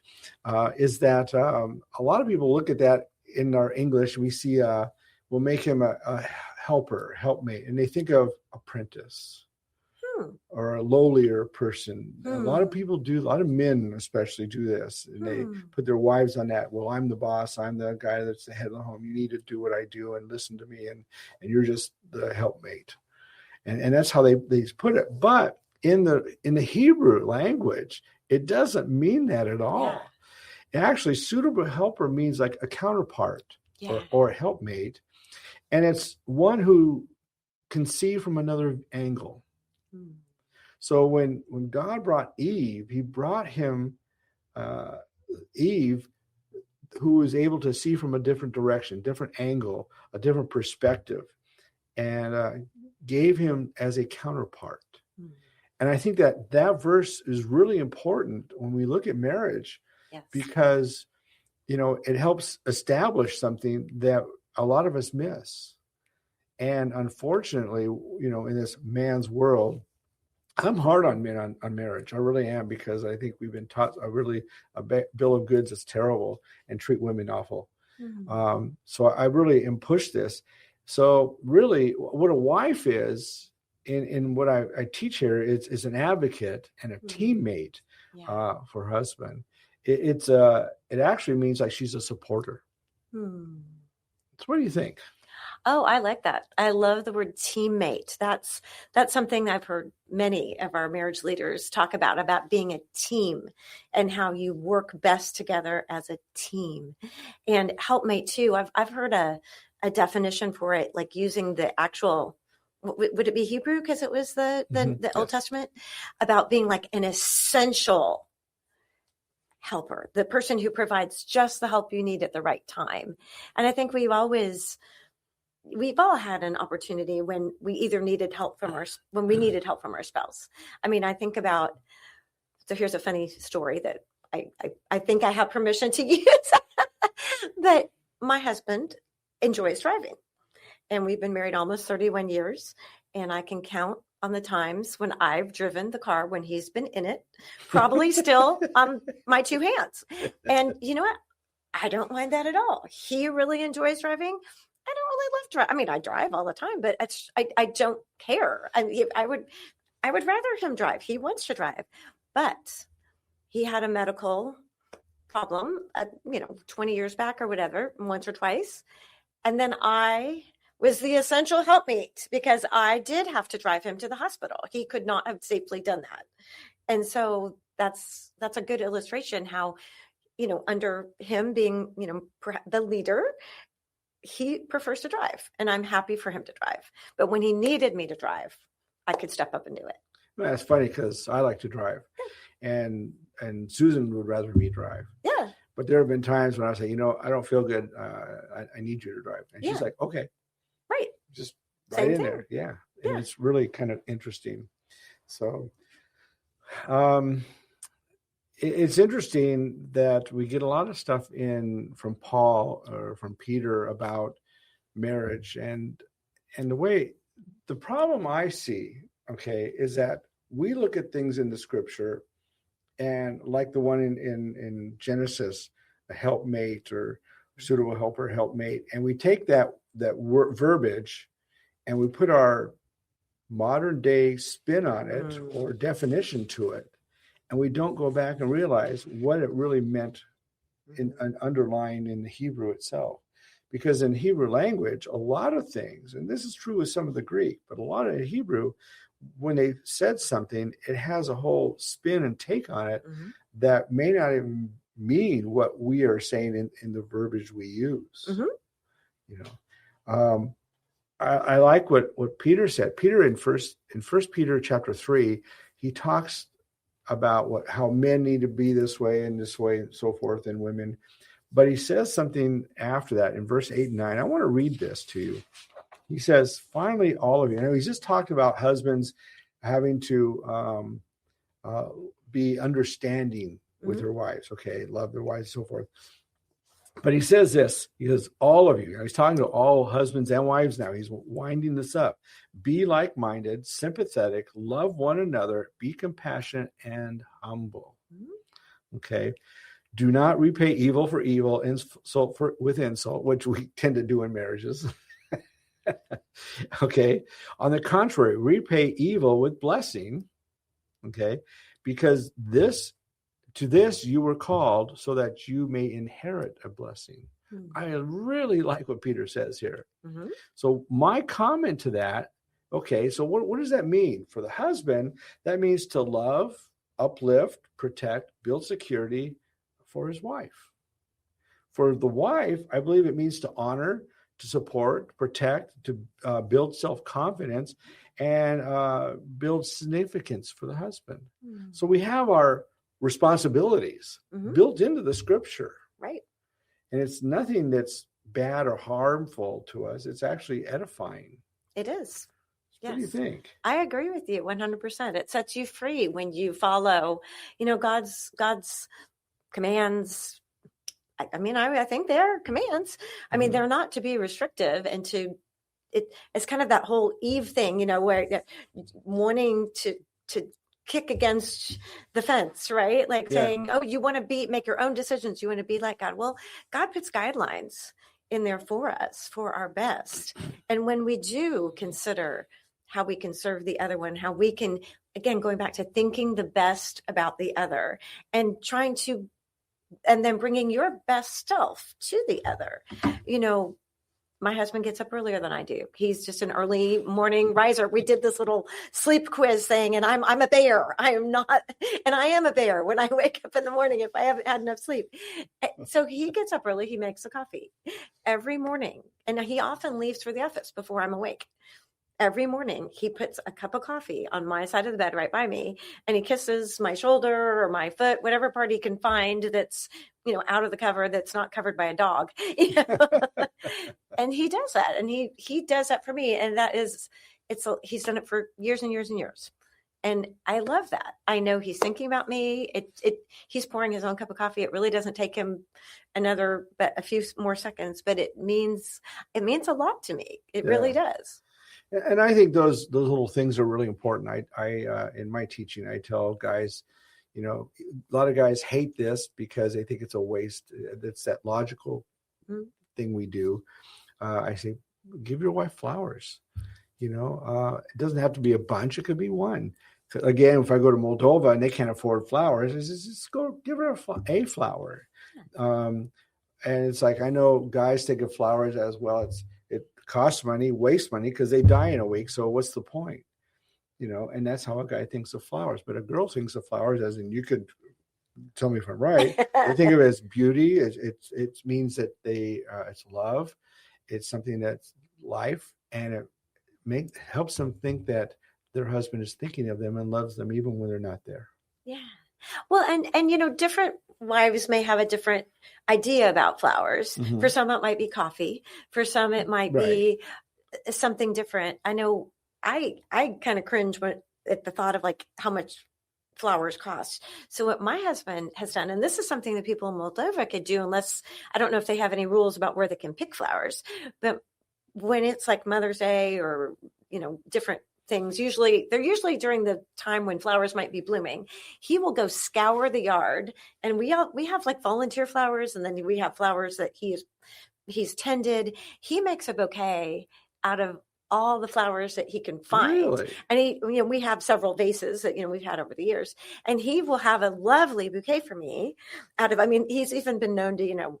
[SPEAKER 2] is that a lot of people look at that in our English. We see, we'll make him a helper, helpmate, and they think of apprentice. Or a lowlier person. A lot of people do, a lot of men especially do this. And they put their wives on that. Well, I'm the boss. I'm the guy that's the head of the home. You need to do what I do and listen to me. And you're just the helpmate. And that's how they put it. But in the Hebrew language, it doesn't mean that at all. Yeah. Actually, suitable helper means like a counterpart or a helpmate. And it's one who can see from another angle.
[SPEAKER 3] Mm.
[SPEAKER 2] So when God brought Eve, he brought Eve, who was able to see from a different direction, different angle, a different perspective, and gave him as a counterpart.
[SPEAKER 3] Mm.
[SPEAKER 2] And I think that verse is really important when we look at marriage,
[SPEAKER 3] Yes.
[SPEAKER 2] because, it helps establish something that a lot of us miss. And unfortunately, in this man's world, I'm hard on men on marriage. I really am, because I think we've been taught a bill of goods that's terrible and treat women awful.
[SPEAKER 3] Mm.
[SPEAKER 2] So I really am push this. So really, what a wife is, in what I teach here, is an advocate and a teammate for husband. It actually means like she's a supporter.
[SPEAKER 3] Mm.
[SPEAKER 2] So what do you think?
[SPEAKER 3] Oh, I like that. I love the word teammate. That's something I've heard many of our marriage leaders talk about being a team and how you work best together as a team. And helpmate too. I've heard a definition for it, like using the actual, would it be Hebrew? Because it was the Old Testament, about being like an essential helper, the person who provides just the help you need at the right time. And I think we've all had an opportunity when we either needed help from our spouse. I mean, I think about, so here's a funny story that I think I have permission to use, but my husband enjoys driving, and we've been married almost 31 years. And I can count on the times when I've driven the car when he's been in it, probably still on my two hands. And you know what? I don't mind that at all. He really enjoys driving. I don't really love drive. I mean, I drive all the time, but I don't care. I would rather him drive. He wants to drive, but he had a medical problem, 20 years back or whatever, once or twice. And then I was the essential helpmate because I did have to drive him to the hospital. He could not have safely done that. And so that's a good illustration how, under him being, the leader, he prefers to drive, and I'm happy for him to drive. But when he needed me to drive, I could step up and do it.
[SPEAKER 2] Well, that's funny, because I like to drive, and Susan would rather me drive.
[SPEAKER 3] Yeah.
[SPEAKER 2] But there have been times when I say, I don't feel good. I need you to drive. And she's like, okay.
[SPEAKER 3] Right.
[SPEAKER 2] Just right
[SPEAKER 3] Same
[SPEAKER 2] in
[SPEAKER 3] thing.
[SPEAKER 2] there. Yeah. And
[SPEAKER 3] Yeah.
[SPEAKER 2] it's really kind of interesting. So it's interesting that we get a lot of stuff from Paul or from Peter about marriage. And the problem I see, is that we look at things in the scripture, and like the one in Genesis, a helpmate or suitable helper, helpmate, and we take that verbiage and we put our modern day spin on it or definition to it, and we don't go back and realize what it really meant in an underlying in the Hebrew itself. Because in Hebrew language, a lot of things, and this is true with some of the Greek, but a lot of Hebrew, when they said something, it has a whole spin and take on it that may not even mean what we are saying in the verbiage we use. I like what Peter said. Peter in First Peter chapter 3, he talks about how men need to be this way and so forth, and women. But he says something after that in verse 8 and 9. I want to read this to you. He says, finally, all of you. He's just talked about husbands having to be understanding with their wives, love their wives, and so forth. But he says this, he says, all of you. He's talking to all husbands and wives now. He's winding this up. Be like-minded, sympathetic, love one another, be compassionate and humble. Do not repay evil for evil, insult with insult, which we tend to do in marriages. On the contrary, repay evil with blessing. Because to this you were called so that you may inherit a blessing. I really like what Peter says here. So my comment to that, so what does that mean? For the husband, that means to love, uplift, protect, build security for his wife. For the wife, I believe it means to honor, to support, protect, to build self-confidence, and build significance for the husband. So we have our responsibilities built into the scripture.
[SPEAKER 3] Right.
[SPEAKER 2] And it's nothing that's bad or harmful to us. It's actually edifying.
[SPEAKER 3] It is.
[SPEAKER 2] What do you think?
[SPEAKER 3] I agree with you 100%. It sets you free when you follow, God's commands. I think they're commands. I mean, they're not to be restrictive and it's kind of that whole Eve thing, where wanting to kick against the fence, right? Like saying, oh, you want to make your own decisions. You want to be like God. Well, God puts guidelines in there for us, for our best. And when we do consider how we can serve the other one, how we can, again, going back to thinking the best about the other and and then bringing your best self to the other. My husband gets up earlier than I do. He's just an early morning riser. We did this little sleep quiz thing, and I'm a bear. I am not, and I am a bear when I wake up in the morning if I haven't had enough sleep. So he gets up early. He makes a coffee every morning, and he often leaves for the office before I'm awake. Every morning, he puts a cup of coffee on my side of the bed right by me, and he kisses my shoulder or my foot, whatever part he can find that's, out of the cover that's not covered by a dog. And he does that, and he does that for me, and he's done it for years and years and years. And I love that. I know he's thinking about me. He's pouring his own cup of coffee. It really doesn't take him a few more seconds, but it means a lot to me. It really does.
[SPEAKER 2] And I think those little things are really important. I in my teaching, I tell guys, a lot of guys hate this because they think it's a waste. It's that logical thing we do. I say, give your wife flowers. It doesn't have to be a bunch. It could be one. Again, if I go to Moldova and they can't afford flowers, I just go give her a flower. And it's like, I know guys think of flowers as well. It costs money, waste money because they die in a week. So what's the point? And that's how a guy thinks of flowers. But a girl thinks of flowers as in, you could tell me if I'm right. They think of it as beauty. It means that it's love. It's something that's life, and it helps them think that their husband is thinking of them and loves them even when they're not there.
[SPEAKER 3] Yeah. Well, and different wives may have a different idea about flowers. Mm-hmm. For some, it might be coffee. For some, it might be something different. I know I kind of cringe at the thought of like how much flowers cost. So what my husband has done, and this is something that people in Moldova could do, unless I don't know if they have any rules about where they can pick flowers, but when it's like Mother's Day or, different things, they're usually during the time when flowers might be blooming. He will go scour the yard, and we have like volunteer flowers, and then we have flowers that he's tended. He makes a bouquet out of all the flowers that he can find.
[SPEAKER 2] Really?
[SPEAKER 3] And we have several vases that, we've had over the years, and he will have a lovely bouquet for me he's even been known to,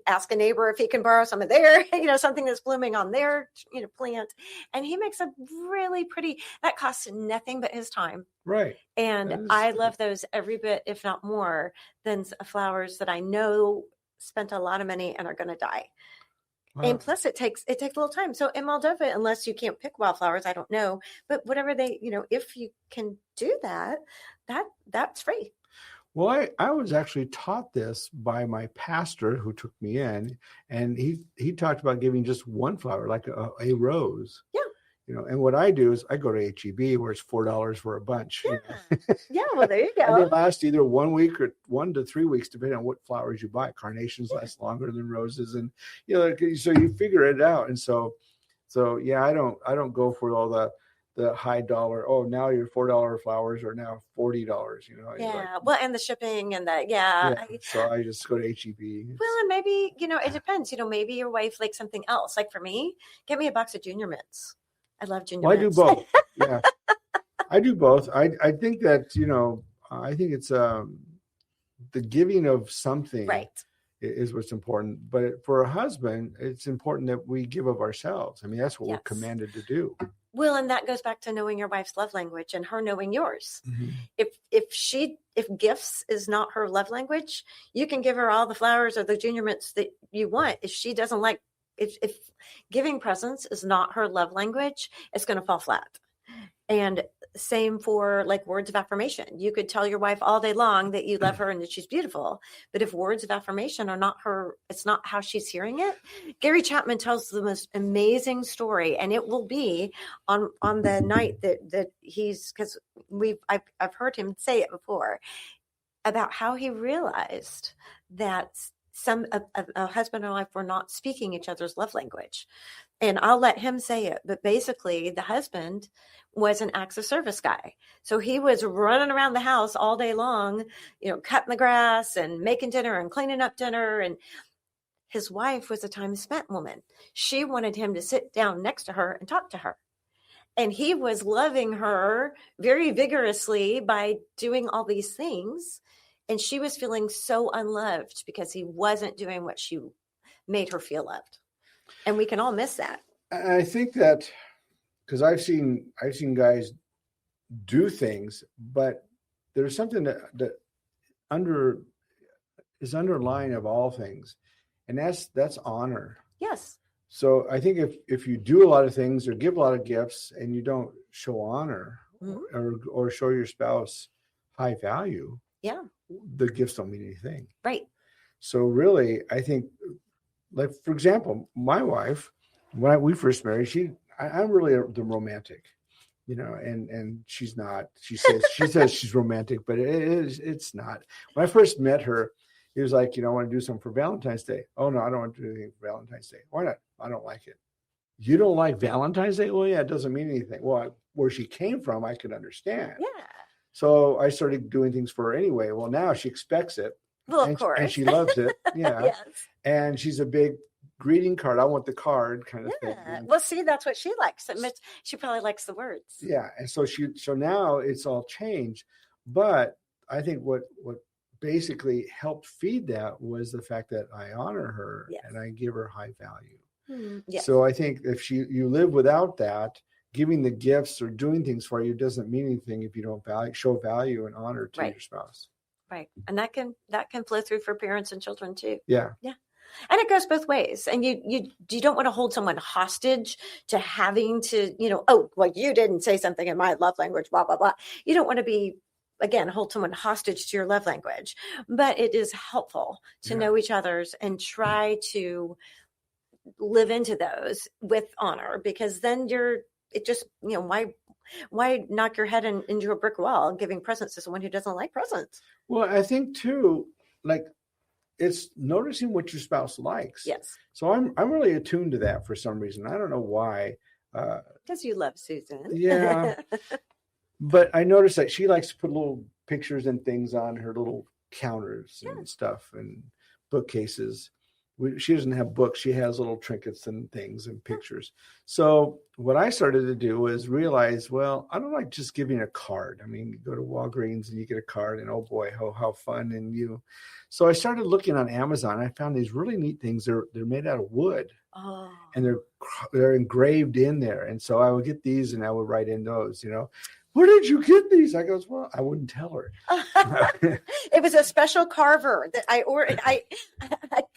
[SPEAKER 3] ask a neighbor if he can borrow some of their, something that's blooming on their, plant. And he makes a really pretty, that costs nothing but his time.
[SPEAKER 2] Right.
[SPEAKER 3] And I love those every bit, if not more, than flowers that I know spent a lot of money and are going to die. Wow. And plus it takes a little time. So in Moldova, unless you can't pick wildflowers, I don't know, but whatever they, if you can do that's free.
[SPEAKER 2] Well, I was actually taught this by my pastor who took me in, and he talked about giving just one flower, like a rose.
[SPEAKER 3] Yeah.
[SPEAKER 2] And what I do is I go to H-E-B where it's $4 for a bunch.
[SPEAKER 3] Yeah. Yeah. Well, there you go.
[SPEAKER 2] And they last either 1 week or 1 to 3 weeks, depending on what flowers you buy. Carnations last longer than roses, and so you figure it out. And so yeah, I don't go for all the high dollar. Oh, now your $4 flowers are now $40.
[SPEAKER 3] Yeah. Well, and the shipping and that.
[SPEAKER 2] Yeah. So I just go to H-E-B.
[SPEAKER 3] Well, and maybe it depends. Maybe your wife likes something else. Like for me, get me a box of Junior Mints. I love Junior Mints.
[SPEAKER 2] I do both. Yeah, I do both. I think that I think it's the giving of something.
[SPEAKER 3] Right.
[SPEAKER 2] Is what's important. But for a husband, it's important that we give of ourselves. I mean, that's what we're commanded to do.
[SPEAKER 3] Well, and that goes back to knowing your wife's love language and her knowing yours.
[SPEAKER 2] Mm-hmm.
[SPEAKER 3] If gifts is not her love language, you can give her all the flowers or the Junior Mints that you want. If she doesn't like if giving presents is not her love language, it's going to fall flat. And same for like words of affirmation. You could tell your wife all day long that you love her and that she's beautiful, but if words of affirmation are not her, it's not how she's hearing it. Gary Chapman tells the most amazing story, and it will be on the night that he's, because I've heard him say it before, about how he realized that a husband and wife were not speaking each other's love language. And I'll let him say it, but basically the husband was an acts of service guy. So he was running around the house all day long, cutting the grass and making dinner and cleaning up dinner. And his wife was a time spent woman. She wanted him to sit down next to her and talk to her. And he was loving her very vigorously by doing all these things. And she was feeling so unloved because he wasn't doing what she made her feel loved. And we can all miss that.
[SPEAKER 2] I think that because I've seen guys do things, but there's something that is underlying of all things, and that's honor.
[SPEAKER 3] Yes.
[SPEAKER 2] So I think if you do a lot of things or give a lot of gifts and you don't show honor or show your spouse high value, the gifts don't mean anything.
[SPEAKER 3] Right. So
[SPEAKER 2] really, I think, like, for example, my wife, when we first married, I'm really the romantic, and she's not. She says she's romantic, but it's not. When I first met her, it was like, I want to do something for Valentine's Day. Oh no, I don't want to do anything for Valentine's Day. Why not? I don't like it. You don't like Valentine's Day? Well, yeah, it doesn't mean anything. Well, where she came from, I could understand.
[SPEAKER 3] Yeah.
[SPEAKER 2] So I started doing things for her anyway. Well, now she expects it.
[SPEAKER 3] Well, of course.
[SPEAKER 2] And she loves it. Yeah.
[SPEAKER 3] Yes.
[SPEAKER 2] And she's a big greeting card. I want the card kind of thing.
[SPEAKER 3] Well, see, that's what she likes. She probably likes the words.
[SPEAKER 2] Yeah. And so now it's all changed. But I think what basically helped feed that was the fact that I honor her and I give her high value. Yes. So I think if you live without that, giving the gifts or doing things for you doesn't mean anything if you don't show value and honor to your spouse.
[SPEAKER 3] Right. And that can flow through for parents and children too.
[SPEAKER 2] Yeah.
[SPEAKER 3] Yeah. And it goes both ways. And you don't want to hold someone hostage to having to, you didn't say something in my love language, blah, blah, blah. You don't want to be, again, hold someone hostage to your love language. But it is helpful to know each other's and try to live into those with honor, because then why knock your head into a brick wall giving presents to someone who doesn't like presents? Well,
[SPEAKER 2] I think too, like, it's noticing what your spouse likes.
[SPEAKER 3] Yes.
[SPEAKER 2] So I'm really attuned to that for some reason. I don't know why.
[SPEAKER 3] Because you love Susan.
[SPEAKER 2] Yeah. But I noticed that she likes to put little pictures and things on her little counters and stuff and bookcases. She doesn't have books. She has little trinkets and things and pictures. So what I started to do was realize, well, I don't like just giving a card. I mean, you go to Walgreens and you get a card and oh boy, how fun. And so I started looking on Amazon. I found these really neat things. They're made out of wood and they're engraved in there. And so I would get these and I would write in those, where did you get these? I goes, well, I wouldn't tell her.
[SPEAKER 3] It was a special carver that I ordered. I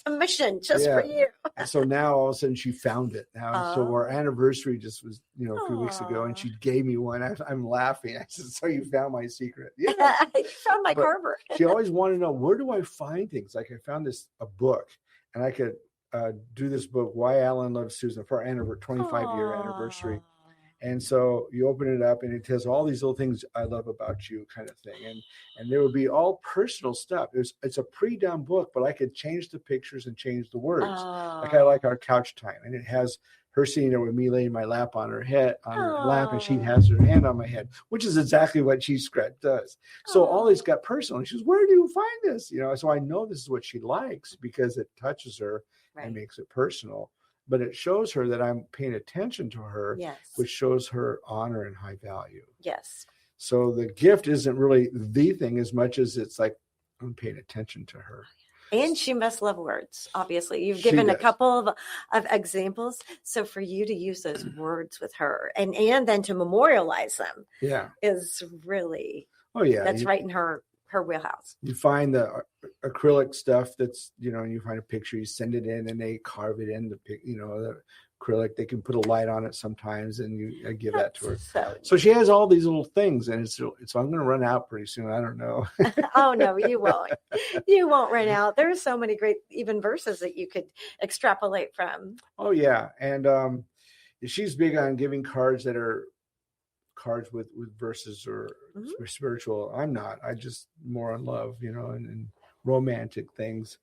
[SPEAKER 3] commissioned just for you.
[SPEAKER 2] And so now all of a sudden she found it. Now, so our anniversary just was, a few weeks ago, and she gave me one. I'm laughing. I said, "So you found my secret?" Yeah,
[SPEAKER 3] I found my carver.
[SPEAKER 2] She always wanted to know, where do I find things? Like, I found a book, and I could do this book, Why Alan Loves Susan, for our 25-year anniversary. And so you open it up and it has all these little things I love about you kind of thing. And there would be all personal stuff. It's a pre-done book, but I could change the pictures and change the words. Like I like our couch time. And it has her sitting there with me laying my lap on her lap, and she has her hand on my head, which is exactly what Cheese Scratch does. So all these got personal. And she goes, where do you find this? So I know this is what she likes because it touches her and makes it personal. But it shows her that I'm paying attention to her, which shows her honor and high value.
[SPEAKER 3] Yes.
[SPEAKER 2] So the gift isn't really the thing as much as it's like I'm paying attention to her.
[SPEAKER 3] And she must love words, obviously. You've given a couple of examples. So for you to use those words with her and then to memorialize them is really, that's right in her her wheelhouse.
[SPEAKER 2] You find the acrylic stuff that's, you find a picture, you send it in and they carve it in the acrylic. They can put a light on it sometimes, and I give that to her. So she has all these little things, and so I'm going to run out pretty soon. I don't know.
[SPEAKER 3] Oh no, you won't. You won't run out. There's so many great even verses that you could extrapolate from.
[SPEAKER 2] Oh yeah, and she's big on giving cards that are cards with verses or spiritual. I'm not. I just more on love, and romantic things.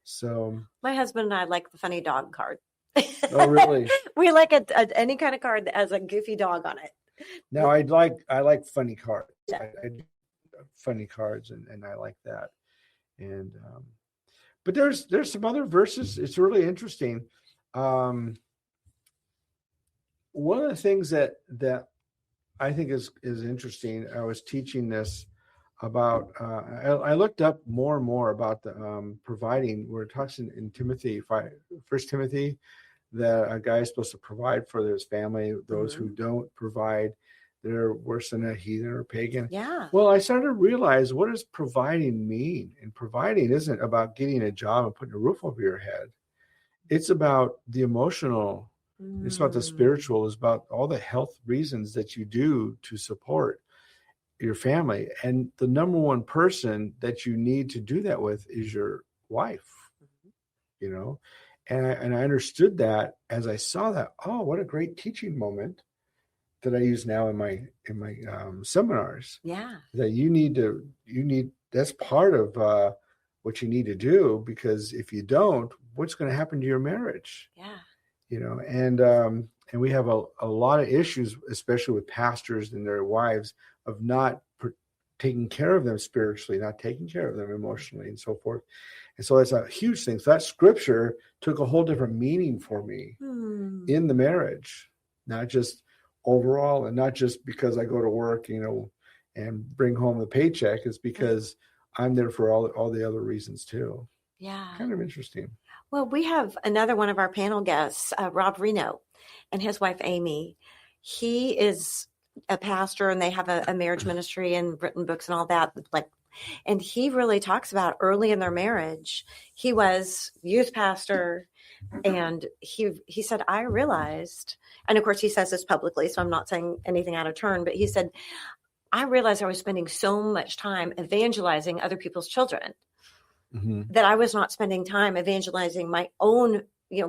[SPEAKER 2] So
[SPEAKER 3] my husband and I like the funny dog card.
[SPEAKER 2] Oh, really?
[SPEAKER 3] We like any kind of card that has a goofy dog on it.
[SPEAKER 2] No, I like funny cards.
[SPEAKER 3] Yeah.
[SPEAKER 2] I do funny cards, and I like that. And but there's some other verses. It's really interesting. One of the things that I think is interesting. I was teaching this about. I looked up more and more about the providing. Where it talks in Timothy, 1 Timothy, that a guy is supposed to provide for his family. Those who don't provide, they're worse than a heathen or pagan.
[SPEAKER 3] Yeah.
[SPEAKER 2] Well, I started to realize, what does providing mean? And providing isn't about getting a job and putting a roof over your head. It's about the emotional. It's about the spiritual. It's about all the health reasons that you do to support your family. And the number one person that you need to do that with is your wife, And I understood that as I saw that. Oh, what a great teaching moment that I use now in my seminars.
[SPEAKER 3] Yeah.
[SPEAKER 2] That you need. That's part of what you need to do, because if you don't, what's going to happen to your marriage?
[SPEAKER 3] Yeah.
[SPEAKER 2] And we have a lot of issues, especially with pastors and their wives, of not taking care of them spiritually, not taking care of them emotionally, and so forth. And so that's a huge thing. So that scripture took a whole different meaning for me in the marriage, not just overall, and not just because I go to work, and bring home the paycheck. It's because I'm there for all the other reasons too.
[SPEAKER 3] Yeah.
[SPEAKER 2] Kind of interesting.
[SPEAKER 3] Well, we have another one of our panel guests, Rob Reno, and his wife, Amy. He is a pastor, and they have a marriage ministry and written books and all that. And he really talks about early in their marriage, he was youth pastor, and he said, I realized, and of course he says this publicly, so I'm not saying anything out of turn, but he said, I realized I was spending so much time evangelizing other people's children that I was not spending time evangelizing my own,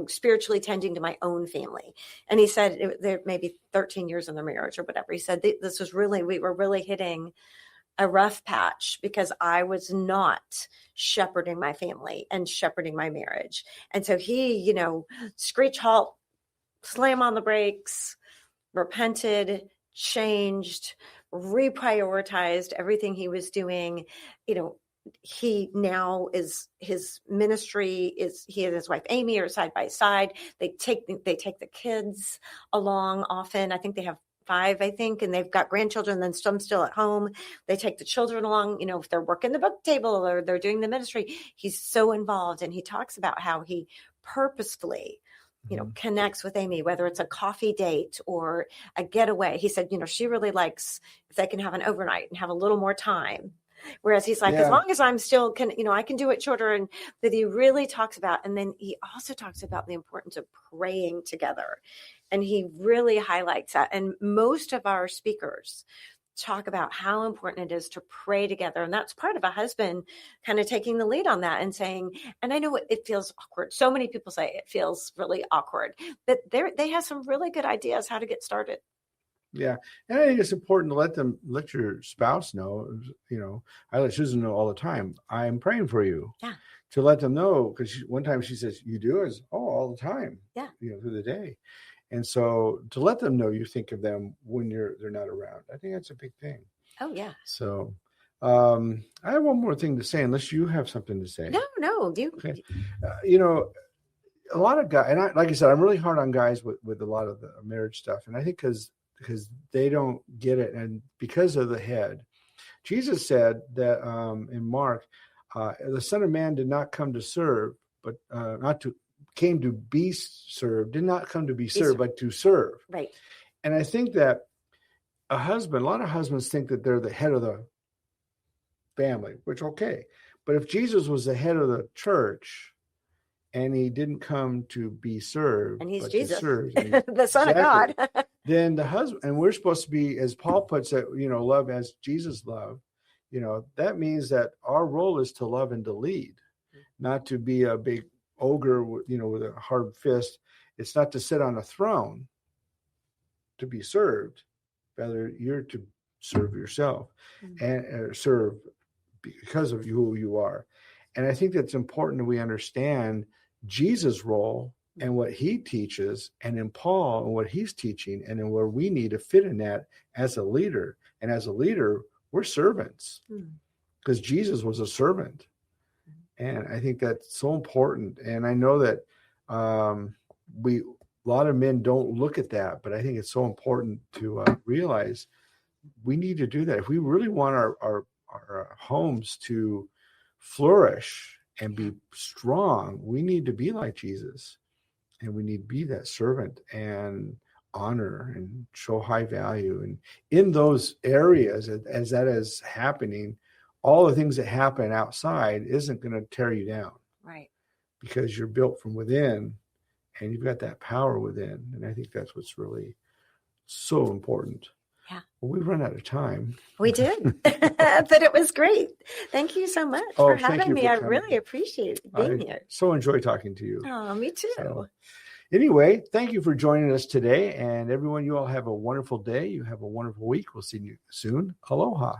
[SPEAKER 3] spiritually tending to my own family. And he said there may be 13 years in their marriage or whatever. He said this was we were really hitting a rough patch because I was not shepherding my family and shepherding my marriage. And so he, screech halt, slam on the brakes, repented, changed, reprioritized everything he was doing. He now is, his ministry is, he and his wife Amy are side by side. They take the kids along often. I think they have 5, and they've got grandchildren, then some still at home. They take the children along, if they're working the book table or they're doing the ministry. He's so involved, and he talks about how he purposefully connects with Amy, whether it's a coffee date or a getaway. He said, she really likes if they can have an overnight and have a little more time. Whereas he's like, as long as I'm still I can do it shorter. And that he really talks about, and then he also talks about the importance of praying together. And he really highlights that. And most of our speakers talk about how important it is to pray together. And that's part of a husband kind of taking the lead on that and saying, and I know it feels awkward. So many people say it feels really awkward, but they have some really good ideas how to get started.
[SPEAKER 2] Yeah. And I think it's important to let your spouse know, I let Susan know all the time, I'm praying for you.
[SPEAKER 3] Yeah.
[SPEAKER 2] To let them know, because one time she says, you do? All the time. Yeah. Through the day. And so to let them know you think of them when they're not around, I think that's a big thing.
[SPEAKER 3] Oh, yeah.
[SPEAKER 2] So I have one more thing to say, unless you have something to say.
[SPEAKER 3] No.
[SPEAKER 2] Okay. A lot of guys, and like I said, I'm really hard on guys with a lot of the marriage stuff. And I think because they don't get it, and because of the head. Jesus said that in Mark, the Son of Man did not come to serve, but came to be served, did not come to be served, but to serve.
[SPEAKER 3] Right.
[SPEAKER 2] And I think that a lot of husbands think that they're the head of the family, which okay. But if Jesus was the head of the church and he didn't come to be served,
[SPEAKER 3] And he's
[SPEAKER 2] but
[SPEAKER 3] Jesus,
[SPEAKER 2] to serve, and he's-
[SPEAKER 3] the Son of God.
[SPEAKER 2] then the husband, and we're supposed to be, as Paul puts it, love as Jesus loved. That means that our role is to love and to lead, not to be a big ogre, with a hard fist. It's not to sit on a throne to be served. Rather, you're to serve yourself and serve because of who you are. And I think that's important that we understand Jesus' role and what he teaches, and in Paul and what he's teaching, and in where we need to fit in that as a leader. And as a leader, we're servants because Jesus was a servant. And I think that's so important. And I know that a lot of men don't look at that, but I think it's so important to realize we need to do that. If we really want our homes to flourish and be strong, we need to be like Jesus, and we need to be that servant and honor and show high value. And in those areas, as that is happening, all the things that happen outside isn't going to tear you down,
[SPEAKER 3] right? Because
[SPEAKER 2] you're built from within and you've got that power within. And I think that's what's really so important.
[SPEAKER 3] Yeah.
[SPEAKER 2] Well, we've run out of time.
[SPEAKER 3] We did, but it was great. Thank you so much for having me. I really appreciate being here.
[SPEAKER 2] So enjoy talking to you.
[SPEAKER 3] Oh, me too.
[SPEAKER 2] So, anyway, thank you for joining us today. And everyone, you all have a wonderful day. You have a wonderful week. We'll see you soon. Aloha.